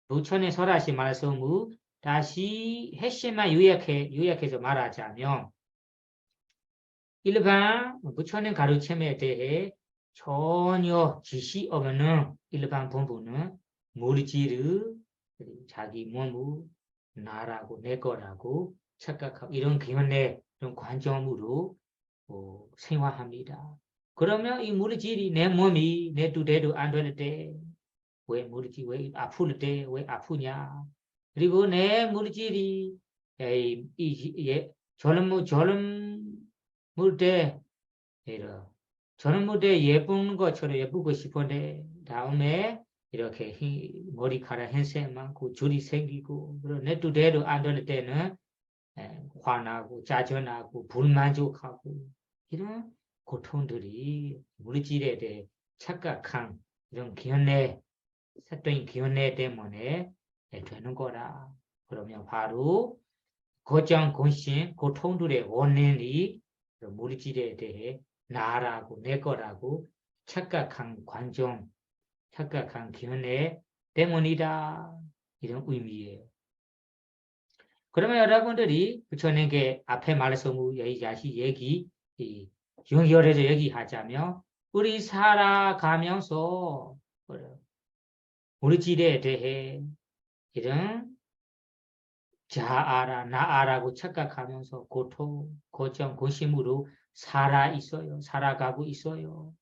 부처님 설하신 말씀을 다시 핵심만 요약해서 말하자면 일반 부처님 가르침에 대해 전혀 지시 없는 일반 본부는 물질을 자기 몸을 나라고 내 거라고 착각하고 이런 견해 이런 관점으로 생활합니다. 그러면 이 물질이 내 몸이 내 뜻대로 안 될 때 왜 물질이 왜 아플 때 왜 아프냐? 그리고 내 물질이 젊을 때 젊을 때 예쁜 것처럼 예쁘고 싶은데 다음에 이렇게 머리카락 흰색 많고 줄이 생기고 그리고 내 뜻대로 안 될 때는 화나고 짜증나고 불만족하고 이런 고통들이 물질에 대해 착각한 이런 기운내 사또인 기운내 때문에 되는 거라. 그러면 바로 고정 공신 고통들의 원인이 물질에 대해 나라고 내 거라고 착각한 관점, 착각한 기운내 때문이다. 이런 의미예요. 그러면 여러분들이 저에게 앞에 말씀 얘기 연결해서 얘기하자면 우리 살아가면서 물질에 대해 이런 자아라 나아라고 착각하면서 고통, 고정, 고심으로 살아 있어요. 살아가고 있어요.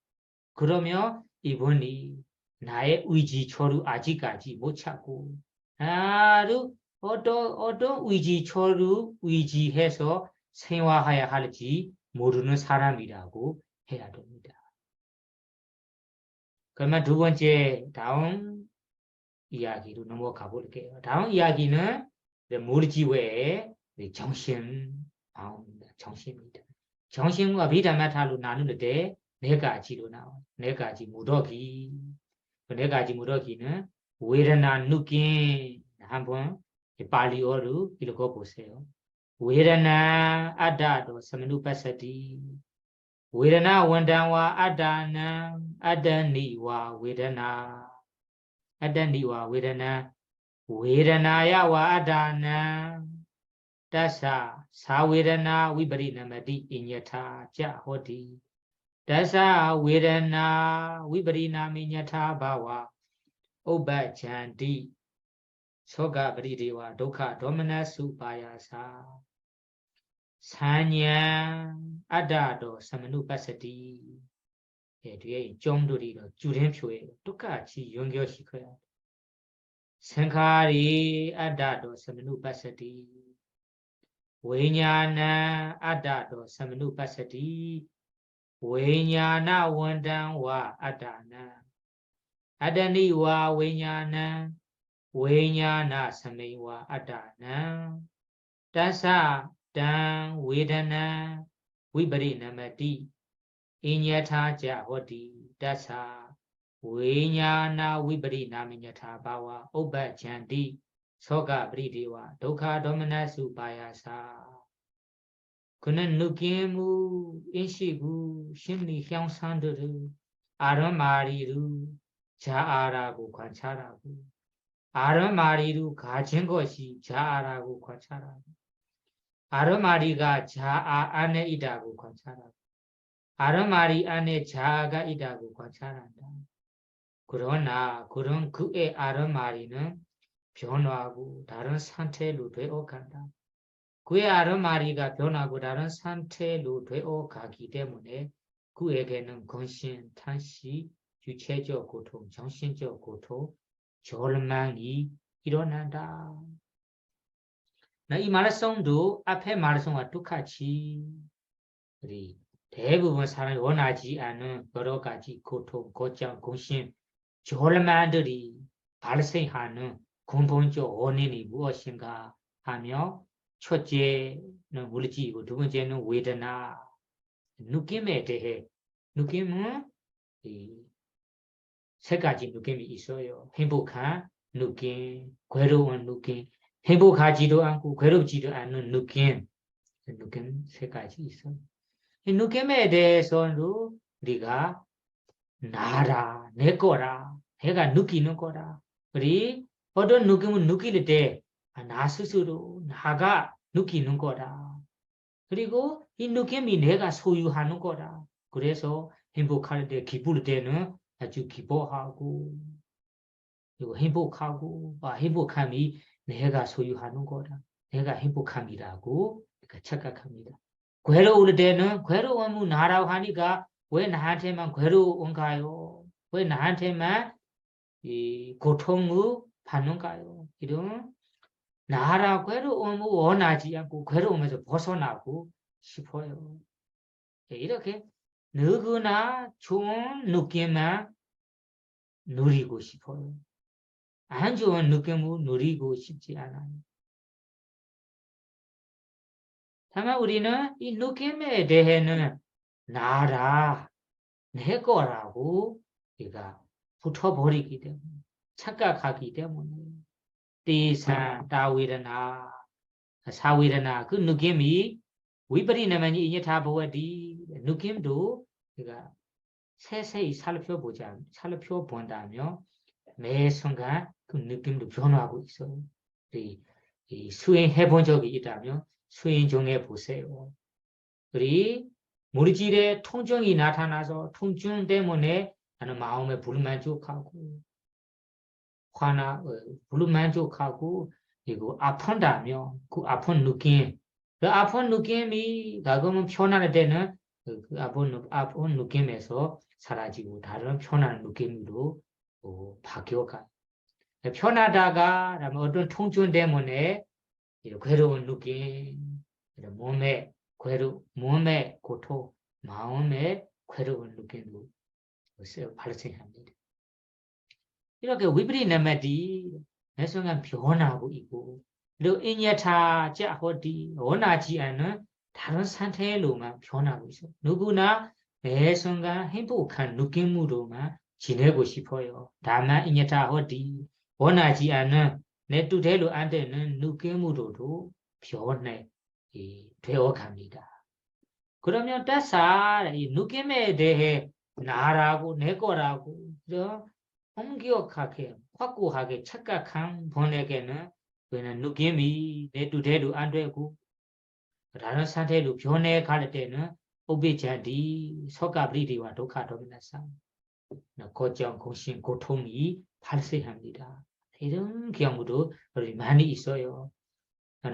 그러면 이분이 나의 의지초를 아직까지 못 찾고 나를 어떤 의지초를 의지해서 생활해야 할지 모르는 사람이라고 해야 됩니다. 그러면 두 번째 다음 이야기로 넘어가 볼게요. 다음 이야기는 물질 외에 정신, 마음입니다. 정신입니다. 정신과 비담마타로 나누는데 네 가지로 나와요. 네 가지 무더기. 네 가지 무더기는 웨르나 누긴 한번 발리어로 읽어보세요. 웨르나 아다도 사마누파사티 웨르나 원단와 아다나 아다니와 웨르나 아다니와 웨르나 웨르나야와 아다나 다사 사웨르나 위버리나마디 인여타 자 호디 다사 웨르나 위버리나미냐타 바와 오바찬디 소가 브리디와 도카 도머나수 바야사 산냐 아다도 사마누파사티 뒤에 좀도리로 주된표에 똑같이 연결시켜야 생카리 아다도 사마누파사티 웨냐나 아다도 사마누파사티 웨냐나 원단와 아다나 아다니와 웨냐나 웨냐나 사메와 아다나 다사 단 웨다나 위버리나마티 인야타자 호디 다사 웨냐나 위버리나미냐타 바와 오바찬디 소가 브리디와 도카 도머나수 바야사 그는 느낌무 인식우 심리 형상들을 아르마리루 자아라고 관찰하고 아르마리루 가진 것이 자아라고 관찰하고 아르마리가 자아 안에 있다고 관찰하고 아르마리 안에 자아가 있다고 관찰한다. 그러나 그런 그의 아르마리는 변화하고 다른 상태로 되어간다. 그의 아르마리가 변하고 다른 상태로 되어가기 때문에 그에게는 근심, 탄식, 유체적 고통, 정신적 고통, 절망이 일어난다. 이 말씀도 앞에 말씀과 똑같이 우리 대부분 사람이 원하지 않은 여러 가지 고통, 고장, 근심, 절망들이 발생하는 근본적 원인이 무엇인가 하며 첫째는 물질이고 두 번째는 웨드나 느낌에 대해 느낌은 세 가지 느낌이 있어요. 행복한 느낌, 괴로운 느낌, 행복하지도 않고 괴롭지도 않는 느낌 세 가지 있어요. 이 느낌에 대해서도 우리가 나라, 내 거라, 내가 느끼는 거라. 우리 어떤 느낌을 느낄 때 나 스스로 나가 느끼는 거라. 그리고 이 느낌이 내가 소유하는 거라. 그래서 행복할 때, 기쁠 때는 아주 기뻐하고, 그리고 행복하고, 행복함이 내가 소유하는 거라. 내가 행복함이라고 착각합니다. 괴로울 때는 괴로움은 나라고 하니까 왜 나한테만 괴로운가요? 왜 나한테만 이 고통을 받는가요? 이런 나라 괴로움을 원하지 않고 괴로움에서 벗어나고 싶어요. 이렇게 누구나 좋은 느낌만 누리고 싶어요. 안 좋은 느낌을 누리고 싶지 않아요. 다만 우리는 이 느낌에 대해는 나라, 내 거라고 우리가 붙어버리기 때문에 착각하기 때문에 대산 다웨르나 사웨르나 그 느낌이 위버리나만이 이냐타 보디 느낌도 우리가 세세히 살펴보자 살펴본다며 매 순간 그 느낌도 변화하고 있어요. 이 수행해본 적이 있다면 수행 중에 보세요. 우리 물질의 통증이 나타나서 통증 때문에 나는 마음에 불만족하고 화나 불만족하고 그리고 아픈다며 그 아픈 느낌 그 아픈 느낌이 가끔은 편안할 때는 그 아픈 느낌에서 사라지고 다른 편안한 느낌으로 바뀌어가. 편하다가 어떤 통증 때문에 괴로운 느낌, 몸의 고통, 마음의 괴로운 느낌도 발생합니다. 이렇게 위브리나마디 매 순간 변하고 있고, 그리고 인야타 자호디 원하지 않은 다른 상태로만 변하고 있어요. 누구나 매 순간 행복한 느낌으로만 지내고 싶어요. 다만 인야타 호디 원하지 않은 내 뜻대로 안 되는 느낌으로도 변해 되어 갑니다. 그러면 따사 이 느낌에 대해 나라고 내 거라고 엄격하게 확고하게 착각한 분에게는 그는 느낌이 내 뜻대로 안 되고 다른 상태로 변해 갈 때는 오비자디 서가브리디와 독하도미나사 고정 공신 고통이 발생합니다. 이런 경우도 많이 있어요.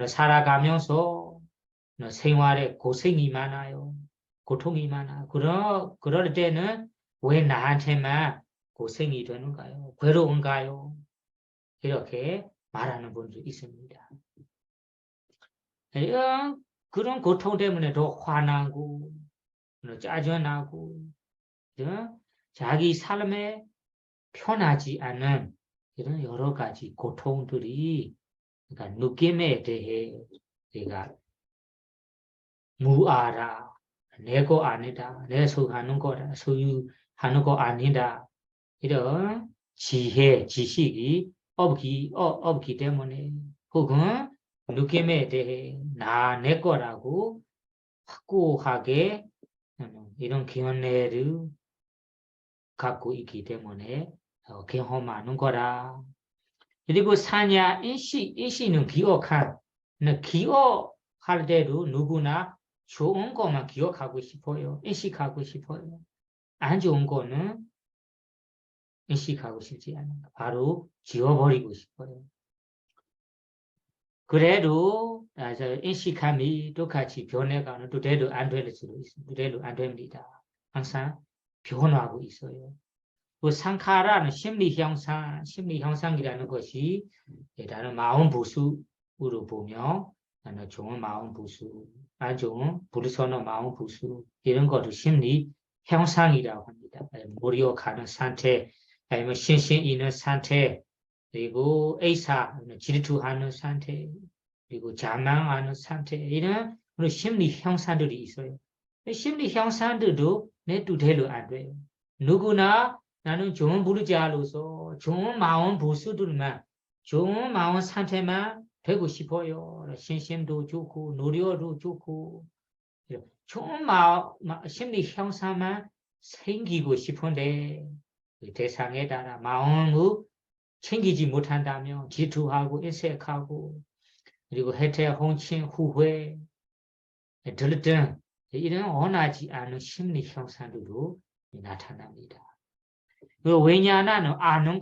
살아가면서 생활에 고생이 많아요. 고통이 많아. 그럴 때는 왜 나한테만 고생이 되는가요? 괴로운가요? 이렇게 말하는 분도 있습니다. 그런 고통 때문에 더 화나고 짜증나고 자기 삶에 편하지 않은 이런 여러 가지 고통들이 그러니까 느낌에 대해 내가 무아라 내 거 아니다 내 소유하는 거다 소유하는 거 아니다 이런 지식이 없기 때문에 혹은 느낌에 대해 내 거라고 확고하게 이런 견해를 갖고 있기 때문에 경험하는 거라. 그리고 사냐 인시는 기억할 때도 누구나 좋은 것만 기억하고 싶어요. 인식하고 싶어요. 안 좋은 거는 인식하고 싶지 않아요. 바로 지워버리고 싶어요. 그래도 인식함이 똑같이 변해가는 때도 안 될 수도 있습니다. 때도 안 됩니다. 항상 변화하고 있어요. 그 상카라는 심리 형상이라는 것이 다른 마음 부수로 보면 좋은 마음 부수, 안 좋은 불선한 마음 부수 이런 것을 심리 형상이라고 합니다. 몰입하는 상태, 아니면 신신 있는 상태, 그리고 에이사 질투하는 상태, 그리고 자망하는 상태 이런 심리 형상들이 있어요. 심리 형상들도 내 뜻대로 안 돼요. 누구나 나는 좋은 부르자로서 좋은 마음 부수들만 좋은 마음 상태만 되고 싶어요. 신심도 좋고 노력도 좋고 좋은 심리 형상만 생기고 싶은데 그 대상에 따라 마음을 챙기지 못한다면 질투하고 인색하고 그리고 해태 홍친 후회 등등 이런 원하지 않은 심리 형상들도 나타납니다. 그 왜냐하면 아는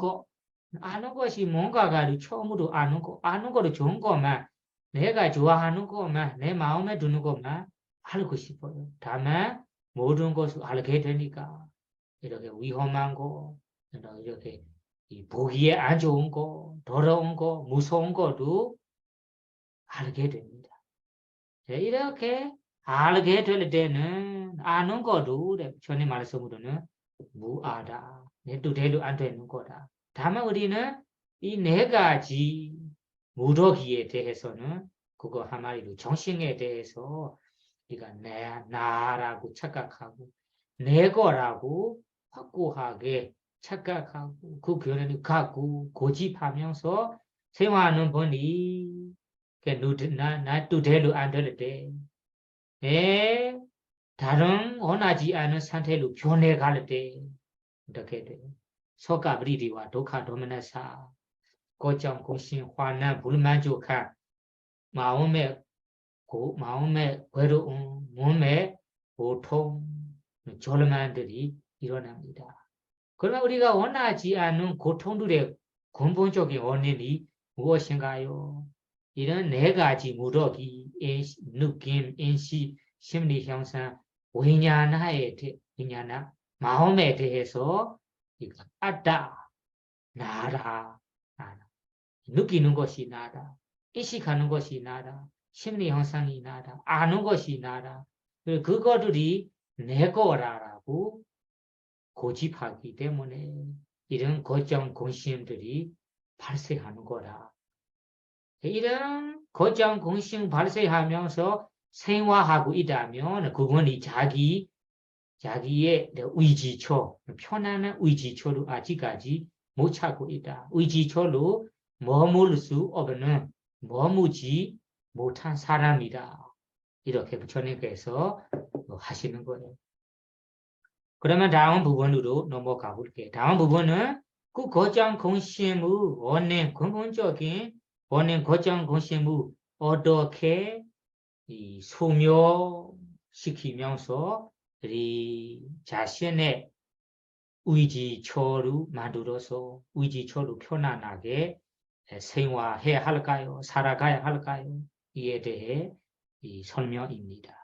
것이 뭔가가 처음으로 아는 거로 좋은 것만 내가 좋아하는 것만 내 마음에 드는 것만 알고 싶어요. 다만 모든 것을 알게 되니까 이렇게 위험한 거 이렇게 보기에 안 좋은 거 더러운 거 무서운 것도 알게 됩니다. 이렇게 알게 될 때는 아는 것도 전에 말씀으로는 무아다. 내 뜻대로 안 되는 거다. 다만 우리는 이 네 가지 무더기에 대해서는 그거 한마디로 정신에 대해서 우리가 나라고 착각하고 내 거라고 확고하게 착각하고 그 교련을 갖고 고집하면서 생활하는 분이 나 뚜대로 안 될 때, 다른 원하지 않은 상태로 변해갈 때 이렇게 돼. 소가브리디와 독하 도미나사 고정 공신 화난 불만족한 마음의 마음의 괴로움, 몸의 고통, 졸만들이 일어납니다. 그러나 우리가 원하지 않는 고통들의 근본적인 원인이 무엇인가요? 이런 네 가지 무더기, 느낌, 인식, 심리 형상, 위냐나, 마음에 대해서 아다, 나라, 느끼는 것이 나다, 인식하는 것이 나다, 심리 형상이 나다, 아는 것이 나다. 그것들이 내 거라고 고집하기 때문에 이런 고정 공심들이 발생하는 거라. 이런 고정 공심 발생하면서 생활하고 있다면 그분이 자기의 의지초, 편안한 의지초로 아직까지 못 찾고 있다. 의지초로 머물 수 없는 머무지 못한 사람이다. 이렇게 부처님께서 하시는 거예요. 그러면 다음 부분으로 넘어가 볼게요. 다음 부분은 그 고정 공심의 원인, 근본적인 원인 고정 공심을 어떻게 소멸시키면서 이 자신의 의지초를 만들어서 의지초를 편안하게 생활해야 할까요? 살아가야 할까요? 이에 대해 이 설명입니다.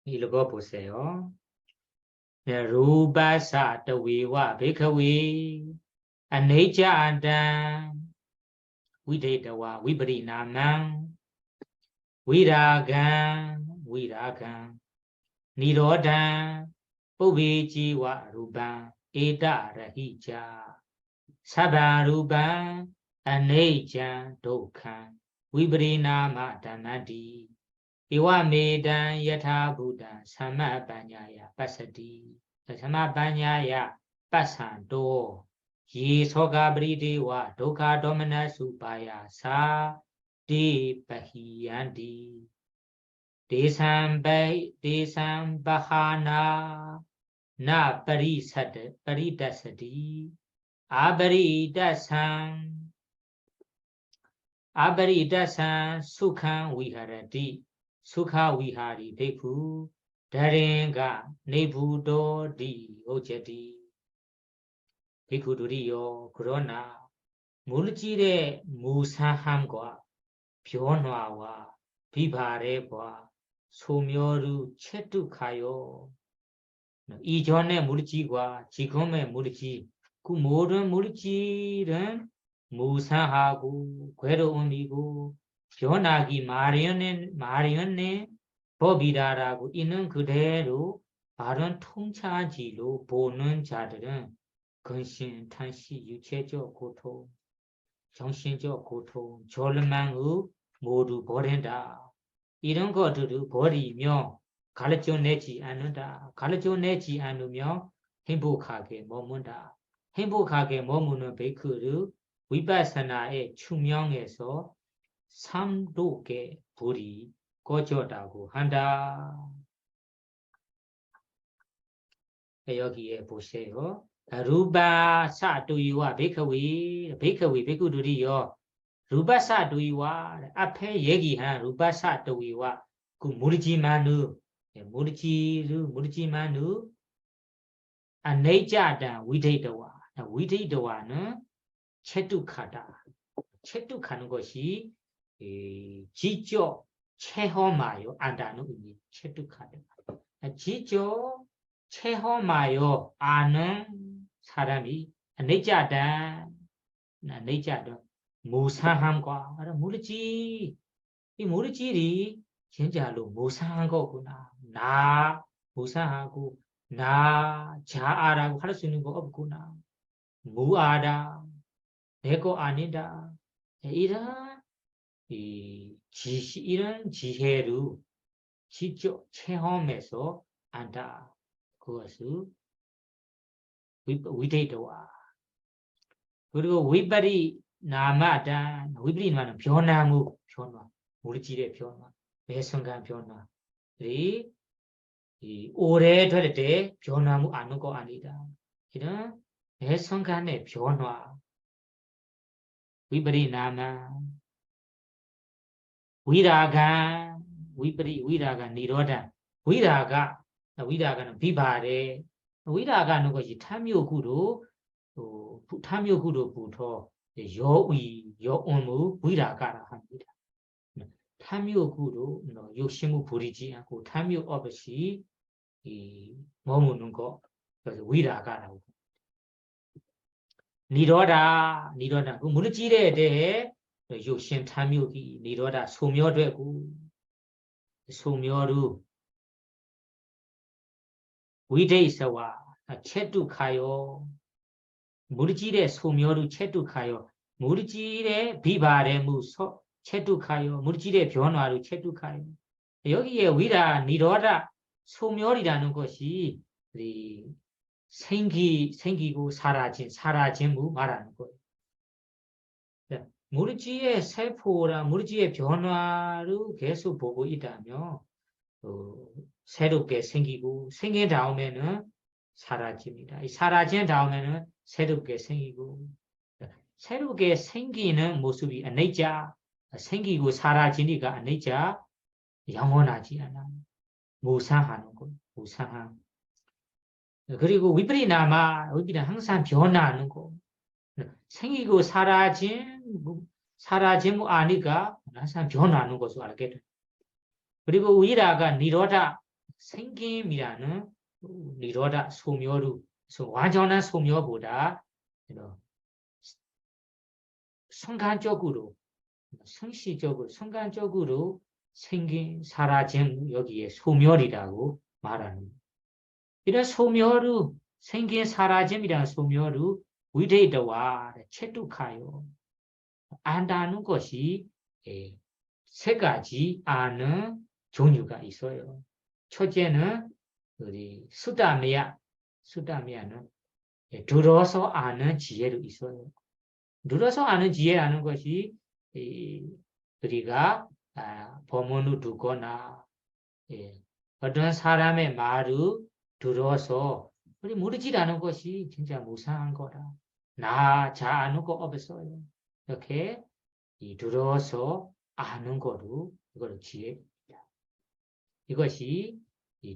읽어보세요. 루바사 તဝေဝ 베크웨 아네자안단 위데다와 위ပရိ나만 위라간 니로단ปุဗေ지와 루반 에다라히자 사바루반 아네자 독한 위ပရိ나마다나디 이와메단 여타부단 사마반야야 빠사디 사마반야야 빠산도 예소가브리데와 도카도마나수바야사 디바히얀디 데삼바하나 나ปริดัสสติ 아바리다산 수칸 위하라디 수카위하리 베쿠 다른가 내부도디 오제디 베쿠들이요 그러나 물질의 무사함과 변화와 비바레와 소멸을 체득하여 이전의 물질과 지금의 물질 그 모든 물질은 무사하고 괴로움이고 변하기 마련의 법이다라고 있는 그대로 바른 통찰지로 보는 자들은 근심, 탄식, 육체적 고통, 정신적 고통, 절망을 모두 버린다. 이런 것들을 버리며 가르쳐내지 않는다. 가르쳐내지 않으며 행복하게 머문다. 행복하게 머무는 베이크를 위파사나의 충명에서 삼독의 불이 꺼졌다고 한다. 여기에 보세요. 루바 사두이와 베이크위 베이크들이요. 루바 사두이와 앞에 얘기한 루바 사두이와 그 무르지만의 무르지만의 아네자단 위데이더와는 체득하다. 체득하는 것이 지적 체험하여 안다는 의미. 체득하다. 지적 체험하여 아는 사람이 아네자단 무상함과 이 물질이 진짜로 무상한 거구나. 나 무상하고 나 자아라고 할 수 있는 거 없구나. 무아다. 내 거 아니다. 이런 지혜로 직접 체험해서 안다. 그것을 위대도와. 그리고 위바리 나마다 위바리는 변화무 변화. 물질의 변화, 매순간 변화. 이 오래 될 때 변화무 아는 거 아니다. 이런 매순간의 변화. 위바리 나마 위라가 위라가 니로다. 위라가는 비바래. 위라가는 것이 탐욕으로 탐욕으로부터 여온무 위라가라 합니다. 탐욕으로 욕심을 부리지 않고 탐욕 없이 머무는 거, 그래서 위라가라고. 니로다 그 무너지에 대해 욕심 탐욕이 니로다 소멸되고 소멸로 위대이서와 채뚝하여 무르지의 소멸로 채뚝하여 무르지의 비바레무 채뚝하여 무르지의 변화로 채뚝하여 여기에 위라 니로다 소멸이라는 것이 생기고 사라짐을 말하는 거예요. 무르지의 세포라 무르지의 변화를 계속 보고 있다면 새롭게 생기고 생긴 다음에는 사라집니다. 이 사라진 다음에는 새롭게 생기고 새롭게 생기는 모습이 아니자 생기고 사라지니까 아니자 영원하지 않아. 무상하는 거, 무상함. 그리고 위브리는 항상 변화하는 거. 생기고 사라짐 아니가 항상 변화하는 것을 알게 돼. 그리고 위라가 니로다 생김이라는 니로다 소멸로 완전한 소멸보다 순간적으로 성시적으로 순간적으로 생긴 사라짐 여기에 소멸이라고 말하는 이런 소멸로 생긴 사라짐이라는 소멸로 위대도와 채뚝하여 안다는 것이 세 가지 아는 종류가 있어요. 첫째는 우리 수다미야는 들어서 아는 지혜로 있어요. 들어서 아는 지혜라는 것이 우리가 법문을 두거나 어떤 사람의 말을 들어서 우리 모르지라는 것이 진짜 무상한 거라. 나 잘 아는 거 없어요. 이렇게 들어서 아는 거로 이걸 지혜입니다. 이것이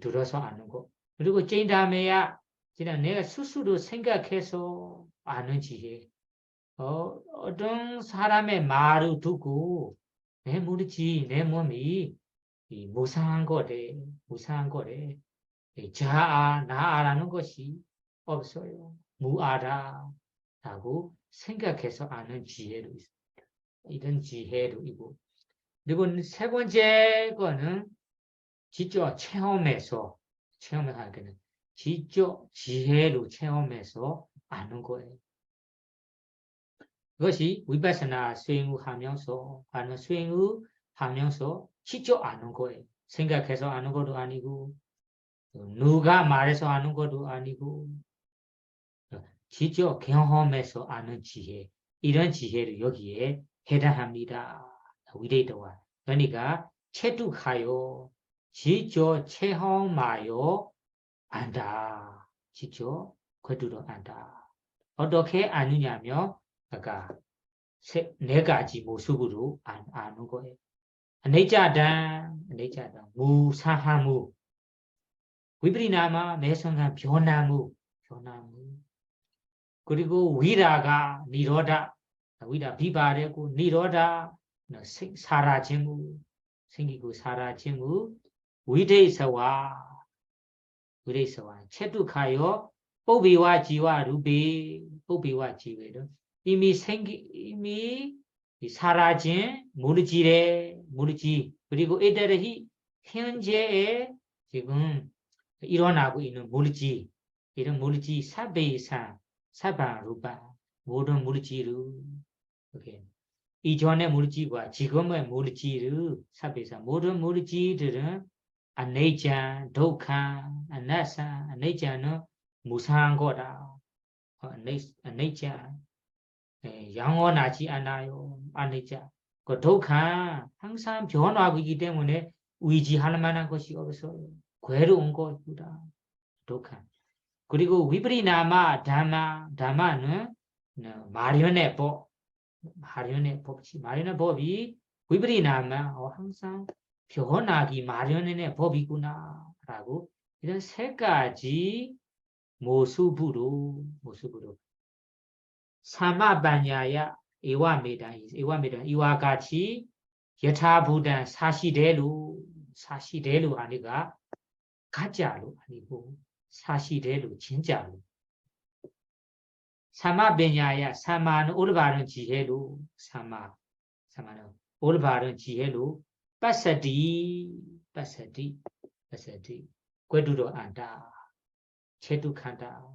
들어서 아는 거. 그리고 다음에야 내가 스스로 생각해서 아는 지혜. 어떤 사람의 말을 두고 내 모르지 내 몸이 무상한 거래. 나 아라는 것이 없어요. 무아라라고 생각해서 아는 지혜로 있습니다. 이런 지혜로 이고 그리고 세 번째 거는 직접 체험해서 하기는 직접 지혜로 체험해서 아는 거예요. 그것이 위파사나 수행하면서 직접 아는 거예요. 생각해서 아는 것도 아니고 누가 말해서 아는 것도 아니고 직접 경험해서 아는 지혜 이런 지혜를 여기에 해당합니다. 위대도와 그러니까 체득하여 직접 체험하여 안다. 직접 거두러 안다. 어떻게 아느냐면 아까 네 가지 모습으로 아는 거예요. 내자단 무사하무 위브리나마 매성한 변화무 그리고 위라가 니로다 위라 비바래고 니로다 사라짐무 생기고 사라짐무 위대서와 체득하여 뽀비와 지와 루비 뽀비와 지외로 이미 사라진 모르지 그리고 이들이 현재에 지금 일어나고 있는 모르지 이런 모르지 사베이사 사바루바 모든 모르지를 이렇게 이전의 모르지와 지금의 모르지를 사베이사 모든 모르지들은 아네이자 독하 아나사 아네이자는 무상한 거다. 아네이자 양원하지 않아요. 아네이자 그 독하 항상 변화하고 있기 때문에 의지할 만한 것이 없어요. 괴로운 것보다 독하. 그리고 위브리나마 다마는 마련의 법, 마련의 법이 마련의 법이 위브리나마 항상 변하기 마련의 법이구나라고 이런 세 가지 모습으로 사마반야야 에와메다 이와 같이 여타부단 사시대로 아니가 가짜로 아니고 사시대로 진짜로 사마벤야야 사마는 올바른 지혜로 사마는 올바른 지혜로 빠사디 꿰두러 안다 체득한다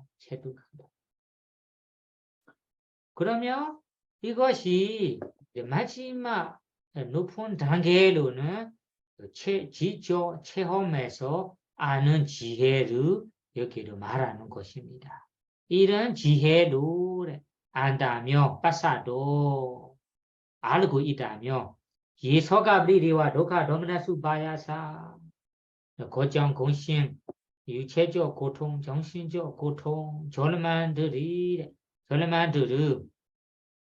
그러면 이것이 마지막 높은 단계로는 지적 체험에서 아는 지혜를 여기로 말하는 것입니다. 이런 지혜를 안다며 빠사도 알고 있다며 예서가브리리와 로카 도미나수 바야사 고정 공신 유체적 고통 정신적 고통 졸만들이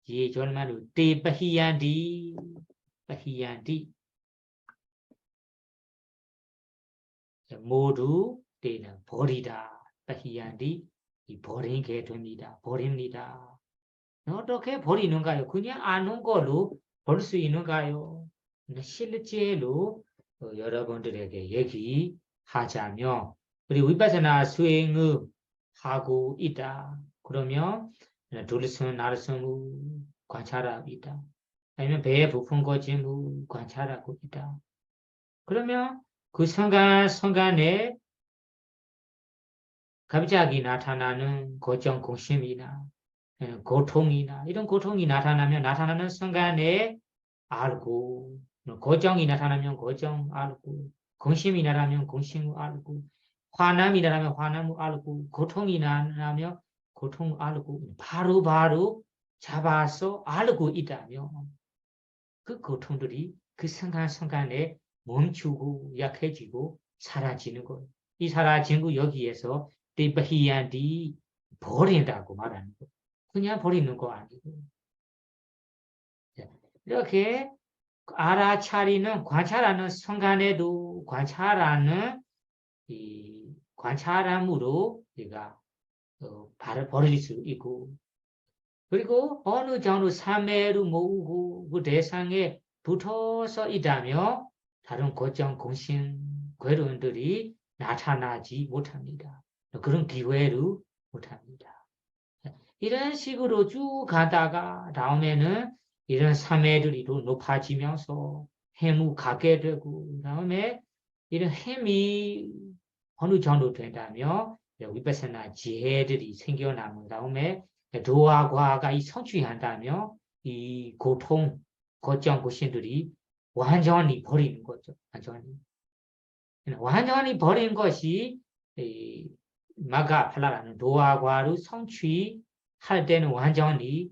예 졸만들 때 바히얀디 모두 때는 버리다 바히얀디 이 버린 게 됩니다. 버립니다. 어떻게 버리는가요? 그냥 아는 걸로 볼 수 있는가요? 실제로 여러분들에게 얘기하자면 우리 위파사나 수행을 하고 있다. 그러면 둘승 나르승 관찰하고 있다. 아니면 배에 부푼 것을 관찰하고 있다. 그러면 그 순간에 갑자기 나타나는 고정 공심이나 고통이나 이런 고통이 나타나는 순간에 알고 고정이 나타나면 고정 알고 공심이 나타나면 공심 알고 화남이 나타나면 화남 알고 고통이 나타나면 고통 알고 바로 잡아서 알고 있다면 그 고통들이 그 순간에 멈추고 약해지고 사라지는 거예요. 이 사라진 거 여기에서 데바히얀디 버린다고 말하는 거예요. 그냥 버리는 거 아니고. 이렇게 알아차리는 관찰하는 순간에도 관찰함으로 우리가 버릴 수 있고 그리고 어느 정도 삼매를 모으고 그 대상에 붙어서 있다며 다른 고정 공신 괴로움들이 나타나지 못합니다. 그런 기회를 못합니다. 이런 식으로 쭉 가다가 다음에는 이런 삼매들이 높아지면서 해무 가게 되고 다음에 이런 힘이 어느 정도 된다며 위파사나 지혜들이 생겨나는 다음에 도화과가 이 성취한다며 이 고통, 고정 고신들이 완전히 버리는 거죠. 완전히 버린 것이 마가팔라라는 도화과를 성취할 때는 완전히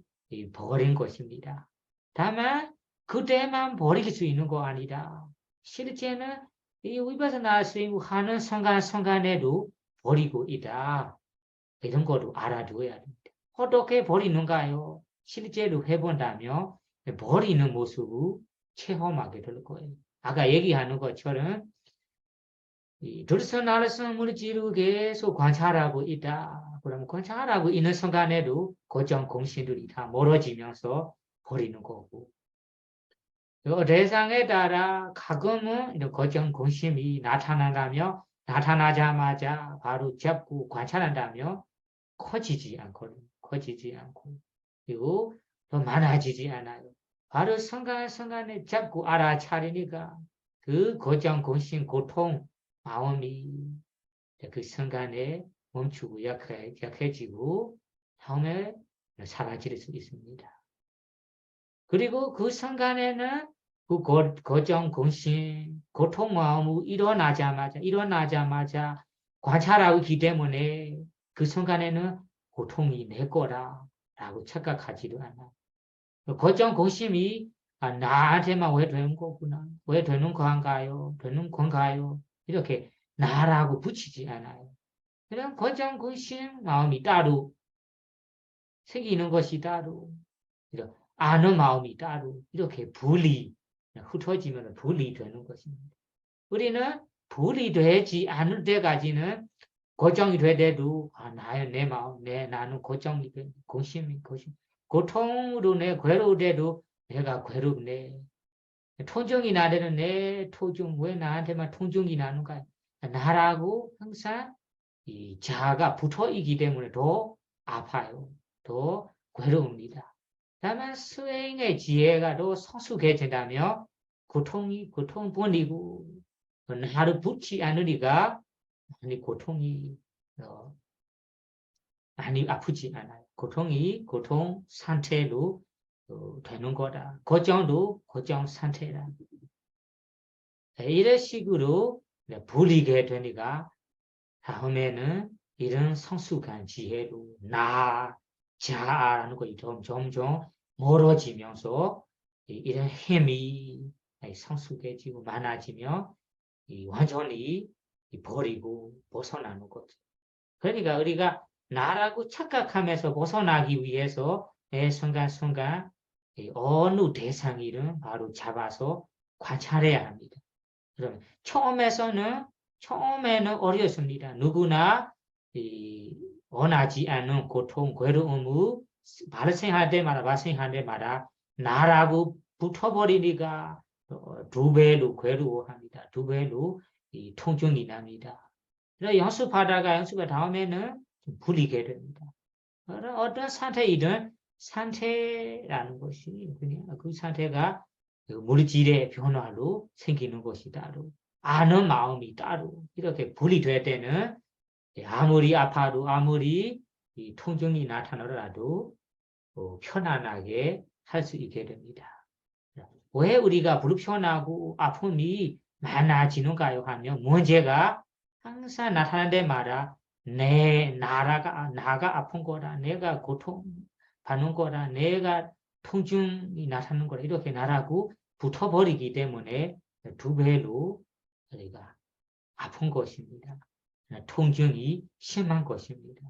버린 것입니다. 다만 그때만 버릴 수 있는 거 아니다. 실제는 이 위파사나 수행하는 순간에도 버리고 있다. 이런 거로 알아두어야 됩니다. 어떻게 버리는가요? 실제로 해본다면 버리는 모습을 체험하게 될 거예요. 아까 얘기하는 것처럼 들서날서 물질을 계속 관찰하고 있다. 그러면 관찰하고 있는 순간에도 고정 공신들이 다 멀어지면서 버리는 거고 대상에 따라 가끔은 고정 공심이 나타나자마자 바로 잡고 관찰한다며 커지지 않고 그리고 더 많아지지 않아요. 바로 순간에 잡고 알아차리니까 그 고정 공심 고통 마음이 그 순간에 멈추고 약해지고 다음에 사라질 수 있습니다. 그리고 그 순간에는 그 거정 공신 고통 마음이 일어나자마자 관찰하고 있기 때문에 그 순간에는 고통이 내 거라라고 착각하지도 않아. 거정 공심이 나한테만 왜 되는 거구나. 왜 되는 건가요? 되는 건가요? 이렇게 나라고 붙이지 않아요. 그냥 거정 공심 마음이 따로 생기는 것이 따로 아는 마음이 따로 이렇게 분리 흩어지면 분리되는 것입니다. 우리는 분리되지 않을 때까지는 고정이 되더라도 나의 내 마음, 나는 고정이 돼, 고심이 고통으로 내 괴로우대도 내가 괴롭네. 통증이 나되는 내 통증 왜 나한테만 통증이 나는가? 나라고 항상 이 자아가 붙어 있기 때문에 더 아파요. 더 괴로웁니다. 다만 수행의 지혜가 더 성숙해진다며 고통뿐이고 나를 붙지 않으니까 많이 고통이 많이 아프지 않아요. 고통 상태로 되는 거다. 고정도 고정 상태다. 이런 식으로 불리게 되니까 다음에는 이런 성숙한 지혜로 자아라는 것이 점점 멀어지면서 이런 힘이 성숙해지고 많아지며 완전히 버리고 벗어나는 거죠. 그러니까 우리가 나라고 착각하면서 벗어나기 위해서 매 순간순간 어느 대상이든 바로 잡아서 관찰해야 합니다. 그러면 처음에는 어렵습니다. 누구나 원하지 않는 고통, 괴로움을 발생할 때마다 나라고 붙어버리니까 두 배로 괴로워합니다. 두 배로 통증이 납니다. 그래서 연습하다 다음에는 불리게 됩니다. 어떤 상태이든 상태라는 것이 그냥 그 상태가 물질의 변화로 생기는 것이 따로 아는 마음이 따로 이렇게 분리될 때는 아무리 아파도 아무리 통증이 나타나더라도 편안하게 할 수 있게 됩니다. 왜 우리가 불편하고 아픔이 많아지는가요 하면 문제가 항상 나타날 때마다 나가 아픈 거라 내가 고통 받는 거라 내가 통증이 나타나는 거라 이렇게 나라고 붙어버리기 때문에 두 배로 우리가 아픈 것입니다. 통증이 심한 것입니다.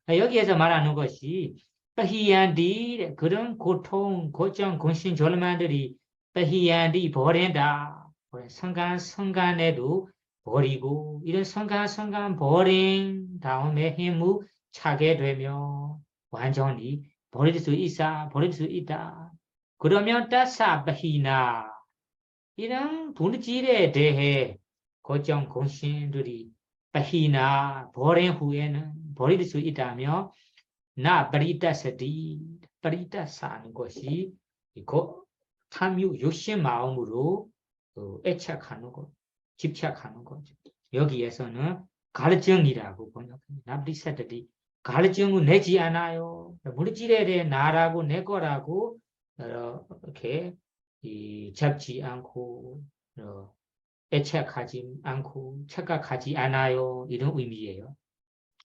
여기에서 말하는 것이 빠히얀디 그런 고통, 고정, 근심, 졸만들이 빠히얀디 버린다. 순간에도 버리고 이런 순간 버린 다음에 힘을 차게 되면 완전히 버릴 수 있다. 그러면 따사 빠히나 이런 본질에 대해 고정, 근심들이 빠히나 버린 후에는 버릴 수 있다며 나ปริตสติ ปริต사는 것이 탐욕 욕심 마음으로 애착하는 것, 집착하는 거죠. 여기에서는 갈증이라고 번역합니다. 나브리사들이 갈증을 내지 않아요. 물질에 대해 나라고 내 거라고 이렇게 잡지 않고 애착하지 않고 착각하지 않아요. 이런 의미예요.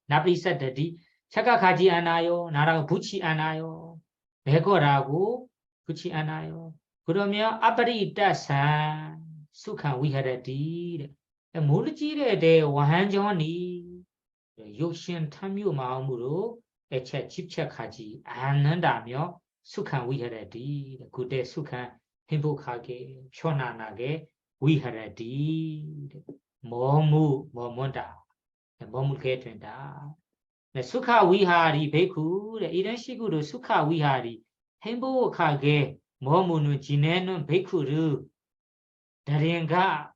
나브리사들이 착각하지 않아요. 나라고 붙지 않아요. 내 거라고 붙지 않아요. 그러면 아파리따산 수칸 위하라디 물질에 대해 완전히 욕심 탐욕 마음으로 애착 집착하지 않는다며 수칸 위하라디 그때 수칸 행복하게 편안하게 위하라디 머문다 머물게 된다. 수카 위하리 베쿠 이런 식으로 수카 위하리 행복하게 머무는 지내는 베쿠를 다른가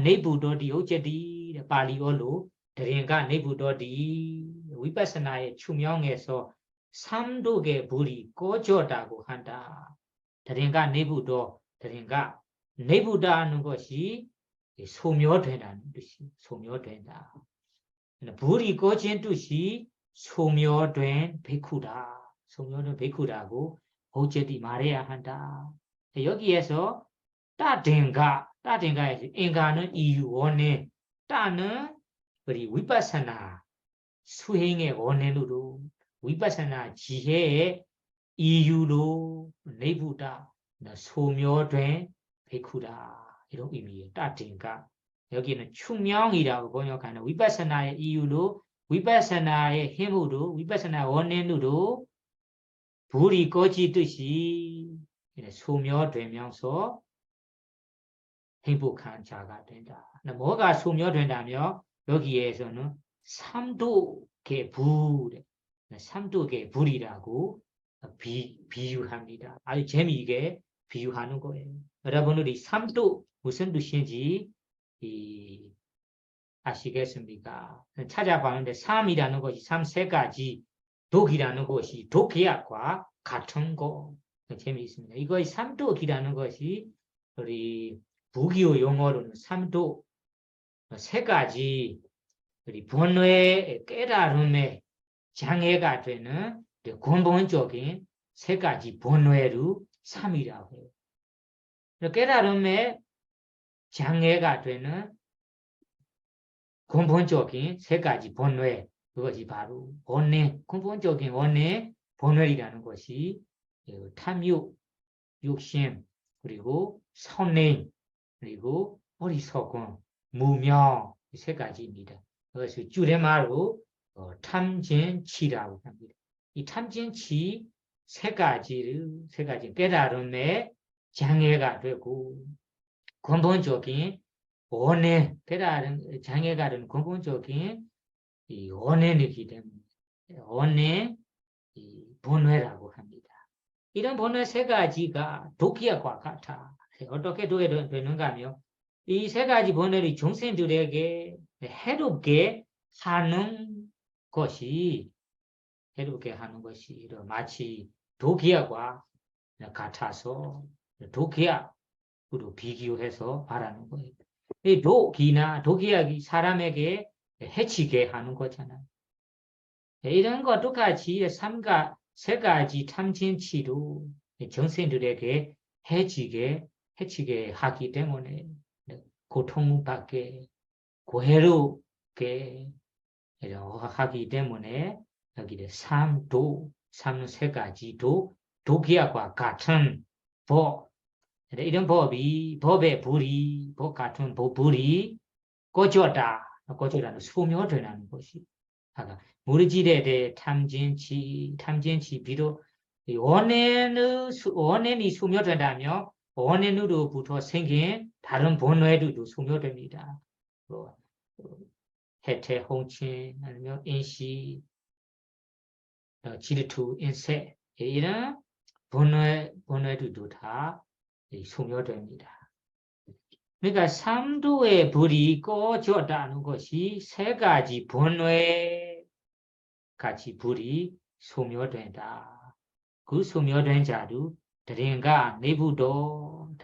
내부도디 어제디 발리어로 다른가 내부도디 위파스나의 추명에서 삼독의 불이 꺼졌다고 한다. 다른가 내부다는 것이 소멸된다는 뜻이 소멸된다. 불이 꺼진 뜻이 소멸된 베쿠다. 소멸된 베쿠라고 어제디 말해야 한다. 여기에서 따댕가에서 인가는 이유 원해 따는 우리 위파사나 수행의 원행으로 위파사나 지혜의 이유로 내부다 소묘된 베쿠다 이런 의미예요. 따댕가 여기는 충명이라고 번역하는 위파사나의 이유로 위파사나의 힘으로 위파사나 원행으로 불이 꺼지듯이 소멸되면서 행복한 자가 된다. 뭐가 소멸된다며 여기에서는 삼도의 불, 삼도의 불이라고 비유합니다. 아주 재미있게 비유하는 거예요. 여러분들이 삼도 무슨 뜻인지 아시겠습니까? 찾아봤는데 삼이라는 것이 삼세 가지, 독이라는 것이 독약과 같은 거 재미있습니다. 이거 삼독이라는 것이 우리 부기호 용어로는 삼독 세 가지 우리 번뇌의 깨달음의 장애가 되는 근본적인 세 가지 번뇌로 삼이라고 해요. 깨달음의 장애가 되는 근본적인 세 가지 번뇌 그것이 바로 원내 근본적인 원내 번뇌이라는 것이 탐욕, 욕심 그리고 선행 그리고 어리석음, 무명 이 세 가지입니다. 그것을 줄임말로 탐진치라고 합니다. 이 탐진치 세 가지 깨달음의 장애가 되고 근본적인 원해 깨달은 장애가 되는 근본적인 이 원해이기 때문에 원해 번뇌라고 합니다. 이런 번뇌 세 가지가 독약과 같아. 어떻게 되는가 하면 이 세 가지 번뇌를 중생들에게 해롭게 하는 것이 마치 독약과 같아서 독약으로 비교해서 말하는 거예요. 이 독약이 사람에게 해치게 하는 거잖아요. 이런 것 똑같이 세 가지 탐진치로 정생들에게 해치게 하기 때문에 고통받게 고해롭게 하기 때문에 여기 삼는 세 가지 독약과 같은 법 이런 법의 불이 법 같은 불이 꺼졌다는 소멸되는 것이 무리지레의 탐진치 비록 원인이 소멸된다면 원인으로부터 생긴 다른 번뇌도 소멸됩니다. 해태, 홍친, 아니면 인시, 질투, 인세 이런 번뇌도 다 소멸됩니다. 그러니까 삼도의 불이 꺼졌다는 것이 세 가지 번뇌 같이 불이 소멸된다. 그 소멸된 자도 드린가 내부도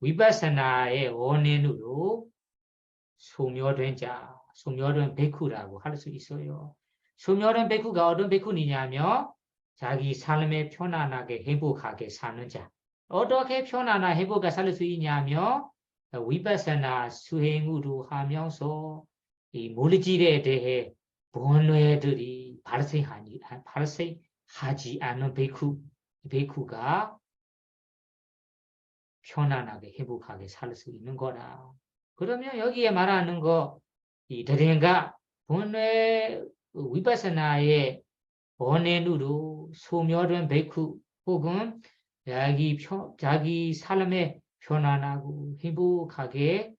위파사나의 원인으로 소멸된 베쿠라고 할 수 있어요. 소멸된 베쿠가 어떤 베쿠니냐면 자기 삶에 편안하게 행복하게 사는 자. 어떻게 편안하게 행복하게 살 수 있냐면 위파사나 수행으로 하면서 이 물질에 대해 번뇌들이 발생하지 않는 베쿠가 편안하게 행복하게 살 수 있는 거라. 그러면 여기에 말하는 이 드랭가 번뇌 위파사나의 원인으로 소멸된 베쿠 혹은 자기 삶에 편안하고 행복하게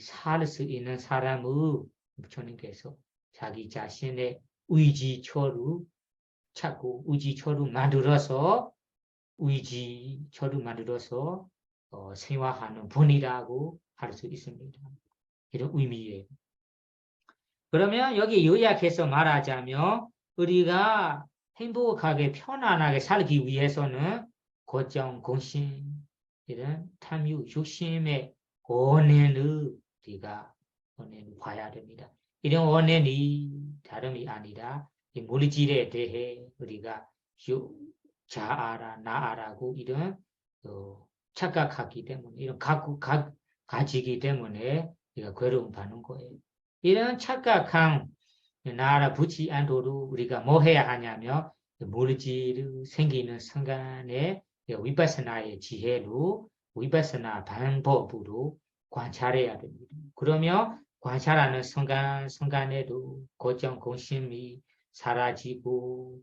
살 수 있는 사람의 부처님께서 자기 자신의 의지처를 찾고 의지처를 만들어서 생활하는 분이라고 할 수 있습니다. 이런 의미예요. 그러면 여기 요약해서 말하자면 우리가 행복하게 편안하게 살기 위해서는 고정, 공신 이런 탐욕, 욕심의 원인을 우리가 봐야 됩니다. 이런 원인이 다름이 아니라 이 물질에 대해 우리가 자아라 나아라고 이런 착각하기 때문에 이런 가지기 때문에 우리가 괴로움 받는 거예요. 이런 착각한 나아라 붙지 않도록 우리가 뭐 해야 하냐면 물질 생기는 순간에 위파스나의 지혜로 위파스나 방법으로 관찰해야 됩니다. 그러면 관찰하는 순간에도 고정 공심이 사라지고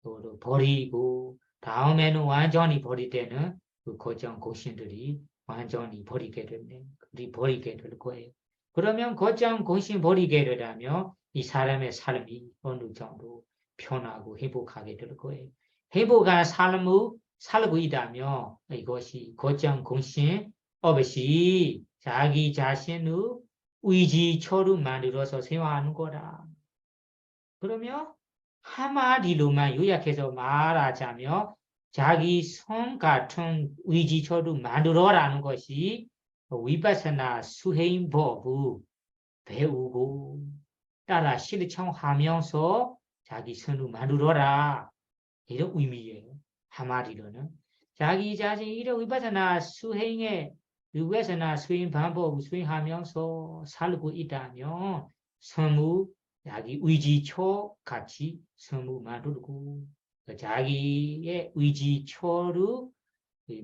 또 버리고 다음에는 완전히 버릴 때는 그 고정 공신들이 완전히 버리게 되네. 버리게 될 거예요. 그러면 고정 공신 버리게 되려면 이 사람의 삶이 어느 정도 편하고 행복하게 될 거예요. 행복한 삶을 살고 있다면 이것이 고정 공신 없이 자기 자신의 의지처럼 만들어서 생활하는 거라. 그러면 한마디로만 요약해서 말하자면 자기 손 같은 의지처럼 만들어라는 것이 위파스나 수행법을 배우고 따라 실천하면서 자기 손을 만들어라 이런 의미예요. 한마디로는 자기 자신이 이런 위파스나 수행에 위파스나 수행 방법을 수행하면서 살고 있다면 성우 자기 의지초 같이 성우 만들고 자기의 의지초를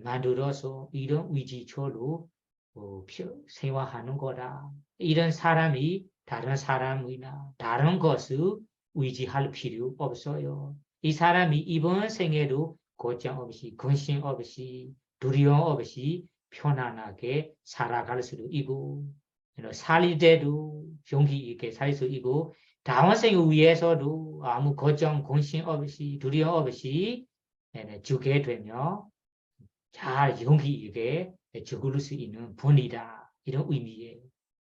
만들어서 이런 의지초로 생활하는 거라. 이런 사람이 다른 사람이나 다른 것을 의지할 필요 없어요. 이 사람이 이번 생에도 고장 없이 근심 없이 두려움 없이 편안하게 살아갈 수도 있고 살 때도 용기 있게 살 수 있고 다음 생을 위해서도 아무 걱정 근심 없이 두려움 없이 죽게 되면 잘 용기 있게 죽을 수 있는 분이다. 이런 의미예요.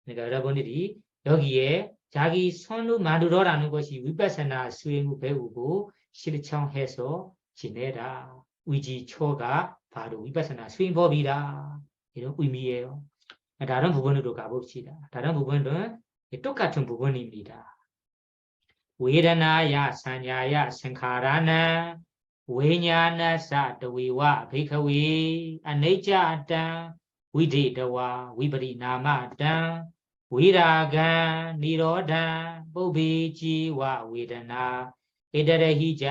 그러니까 여러분들이 여기에 자기 손을 만들어라는 것이 위파스나 수행을 배우고 실천해서 지내라. 의지초가 바로 위파스나 수행법이다. 이런 의미예요. 다른 부분으로 가봅시다. 다른 부분은 똑같은 부분입니다. 웨다나야 산야야 생카라나 웨냐나사တဝေဝ ภิกขဝေ အနိစ္စတံ ဝိဒေတဝါ ဝိပရိနာမတံ ဝိရာဂံ និရောဓံ ပုဗ္ဗေជីဝ ဝေဒနာ ဧတရဟိကြ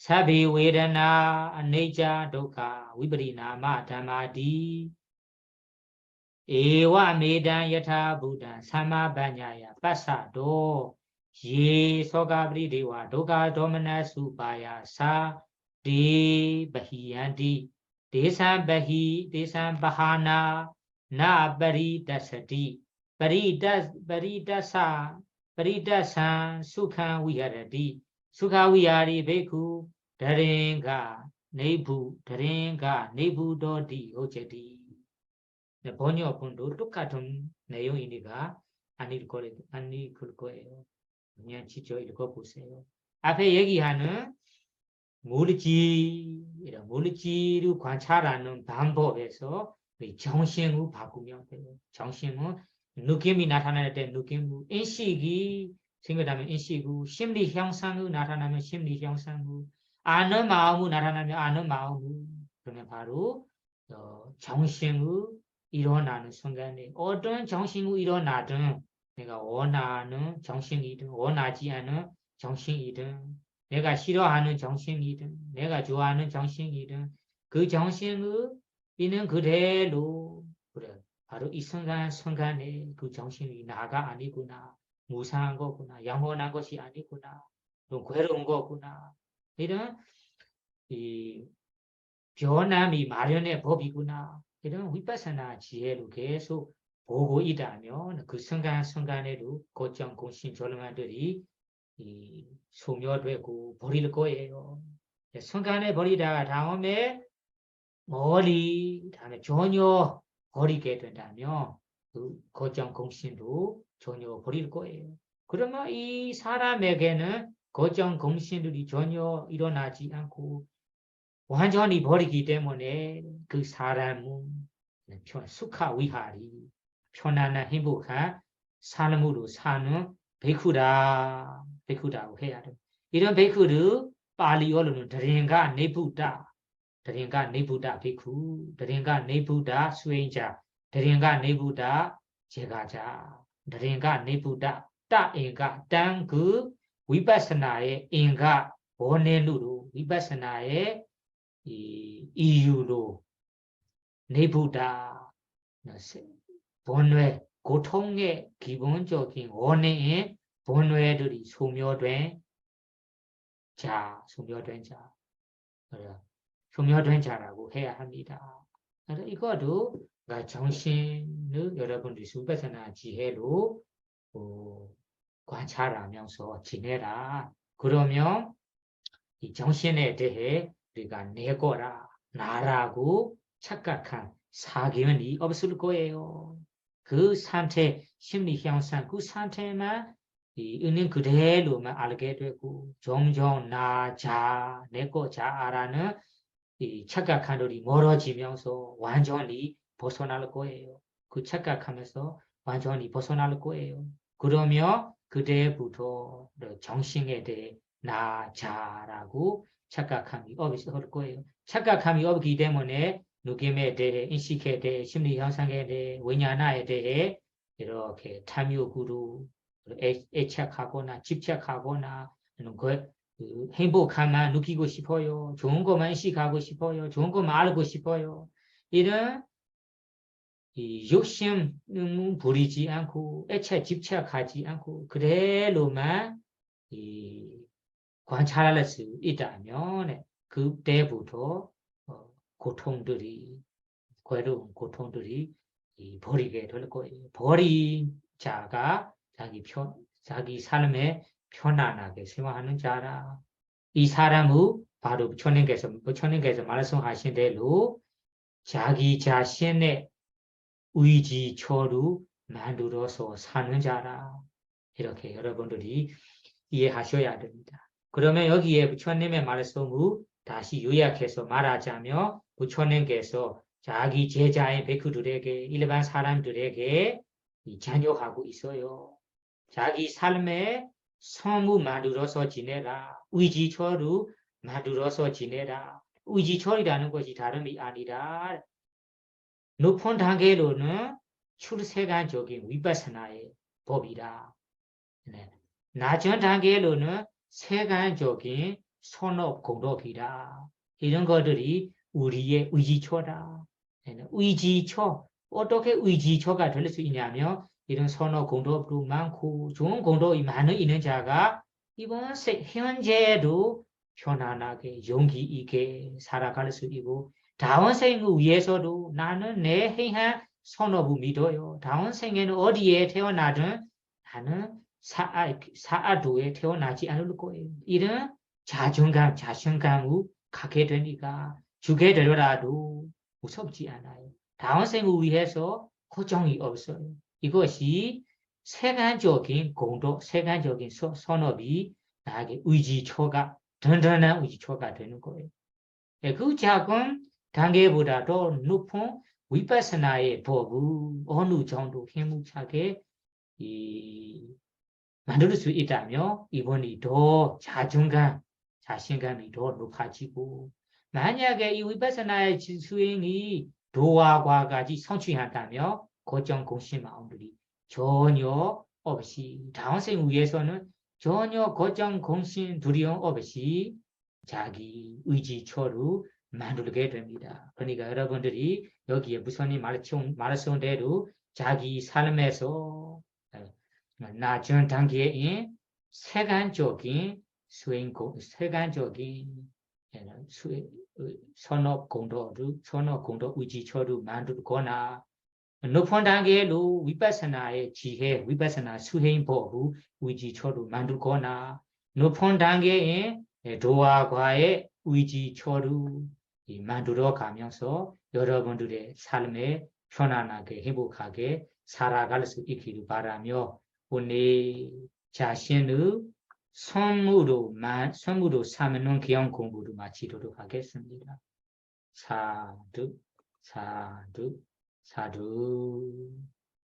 သဗ္ဗေ ဝေဒနာ အနိစ္စ ဒုက္ခ ဝိပရိနာမ ဓမ္မာတိ ဧဝ မေတံ ယထာ ဗုဒ္ဓံ သမ္မာပඤ්ඤာယ ပස්සတော ye soga bri dewa doga domana supaya sa de bahiyanti desan bahana na paridasati paridasan sukhan viharati sukha vihari bhikkhu daringa nebu dodi hojati bonyo punto tukkatum 내용이니까 아닐 거예요. 그냥 지쳐 읽어보세요. 앞에 얘기하는 물질을 관찰하는 방법에서 정신을 바꾸면 돼요. 정신은 느낌이 나타날 때 느낌, 인식이 생겨나면 인식을, 심리 형상이 나타나면 심리 형상을, 아는 마음이 나타나면 아는 마음을, 그러면 바로 정신을 일어나는 순간에 어떤 정신을 일어나든 내가 원하는 정신이든 원하지 않은 정신이든 내가 싫어하는 정신이든 내가 좋아하는 정신이든 그 정신을 있는 그대로 그래 바로 이 순간에 그 정신이 나가 아니구나 무상한 거구나 영원한 것이 아니구나 또 괴로운 거구나 이런 이 변함이 마련의 법이구나 이런 위파사나 지혜로 계속 보고 있다면 그 순간에도 고정 공신 조롱아들이 소멸되고 버릴 거예요. 순간에 버리다가 다음에 다음에 전혀 버리게 된다면 그 고정 공신도 전혀 버릴 거예요. 그러면 이 사람에게는 고정 공신들이 전혀 일어나지 않고 완전히 버리기 때문에 그 사람은 수카 위하리 편안한 행복한 삶으로 사는 베쿠라고 해야 돼. 이런 베쿠를 파리올로는 드링가 네부다 드링가 네부다 비쿠 드링가 네부다 수행자 드링가 네부다 제가자 드링가 네부다 따인가 땅그 위파스나의 인가 원내루로 위파스나의 이 이유로 네부다 본뇌 고통의 기본적인 원인인 본뇌들이 소멸된 자, 소멸된 자, 소멸된 자라고 해야 합니다. 그래서 이것도 정신을 여러분들이 수배서나 지혜로 관찰하면서 지내라. 그러면 이 정신에 대해 우리가 내거라, 나라고 착각한 사견이 없을 거예요. 그 상태, 심리 현상, 그 상태만 있는 그대로만 알게 되고 종종 나, 자, 내거, 자라는 이 착각한 우리 멀어지면서 완전히 벗어날 거예요. 그 착각하면서 완전히 벗어날 거예요. 그러면 그때부터 정신에 대해 나, 자라고 착각함이 없을 거예요. 착각함이 없기 때문에 느낌에 대해, 인식에 대해, 심리 현상에 대해, 위냐나에 대해 이렇게 탐욕으로 애착하거나 집착하거나 그 행복함만 느끼고 싶어요. 좋은 것만 인식하고 싶어요. 좋은 것만 알고 싶어요. 이런 이 욕심 부리지 않고 애착 집착하지 않고 그대로만 관찰할 수 있다면 그때부터 고통들이 괴로운 고통들이 버리게 될 거예요. 버린 자가 자기 삶에 편안하게 생활하는 자라. 이 사람은 바로 부처님께서 말씀하신 대로 자기 자신의 의지처로 만들어서 사는 자라. 이렇게 여러분들이 이해하셔야 됩니다. 그러면 여기에 부처님의 말씀을 다시 요약해서 말하자면 부처님께서 자기 제자의 베크들에게 일반 사람들에게 잔여하고 있어요. 자기 삶에 성무 만들어서 지내라. 의지처로 만들어서 지내라. 의지처리라는 것이 다름이 아니라 높은 단계로는 출세간적인 위파스나의 법이다. 네. 낮은 단계로는 세간적인 선업 공덕이다. 이런 것들이 우리의 의지처다. 의지처, 어떻게 의지처가 될 수 있냐면 이런 선업 공덕도 많고 좋은 공덕이 많은 있는 자가 이번 현재도 편안하게 용기 있게 살아갈 수 있고 다음 생을 위해서도 나는 내 행한 선업을 믿어요. 다음 생에는 어디에 태어나든 나는 사아도에 태어나지 않을 거예요. 이런 자존감, 자신감을 갖게 되니까 죽게 되더라도 무섭지 않아요. 다음 생을 위해서 고정이 없어요. 이것이 세간적인 공덕, 세간적인 선업이 나에게 의지초가, 든든한 의지초가 되는 거예요. 그 작은 단계보다도 높은 위파스나의 법을 어느 정도 힘차게 만들 수 있다면 이번이 더 자존감, 자신감이 더 높아지고 만약에 이 위파스나의 수행이 도화과 같이 성취한다면 고정 공신 마음들이 전혀 없이 다음 생 위해서는 전혀 고정 공신 두려움 없이 자기 의지처로 만들게 됩니다. 그러니까 여러분들이 여기에 무선이 말씀 대로 자기 삶에서 낮은 단계인 세간적인 세간적인 선업 공덕 의지처를 만들거나 높은 단계로 위파스나의 지혜, 위파스나 수행법을 의지처로 만들거나 높은 단계의 도화과의 의지처로 만들어 가면서 여러분들의 삶에 편안하게 행복하게 살아갈 수 있기를 바라며 오늘 자신의 선무로 삼는 기원 공부를 마치도록 하겠습니다. 사두, 사두, 사두.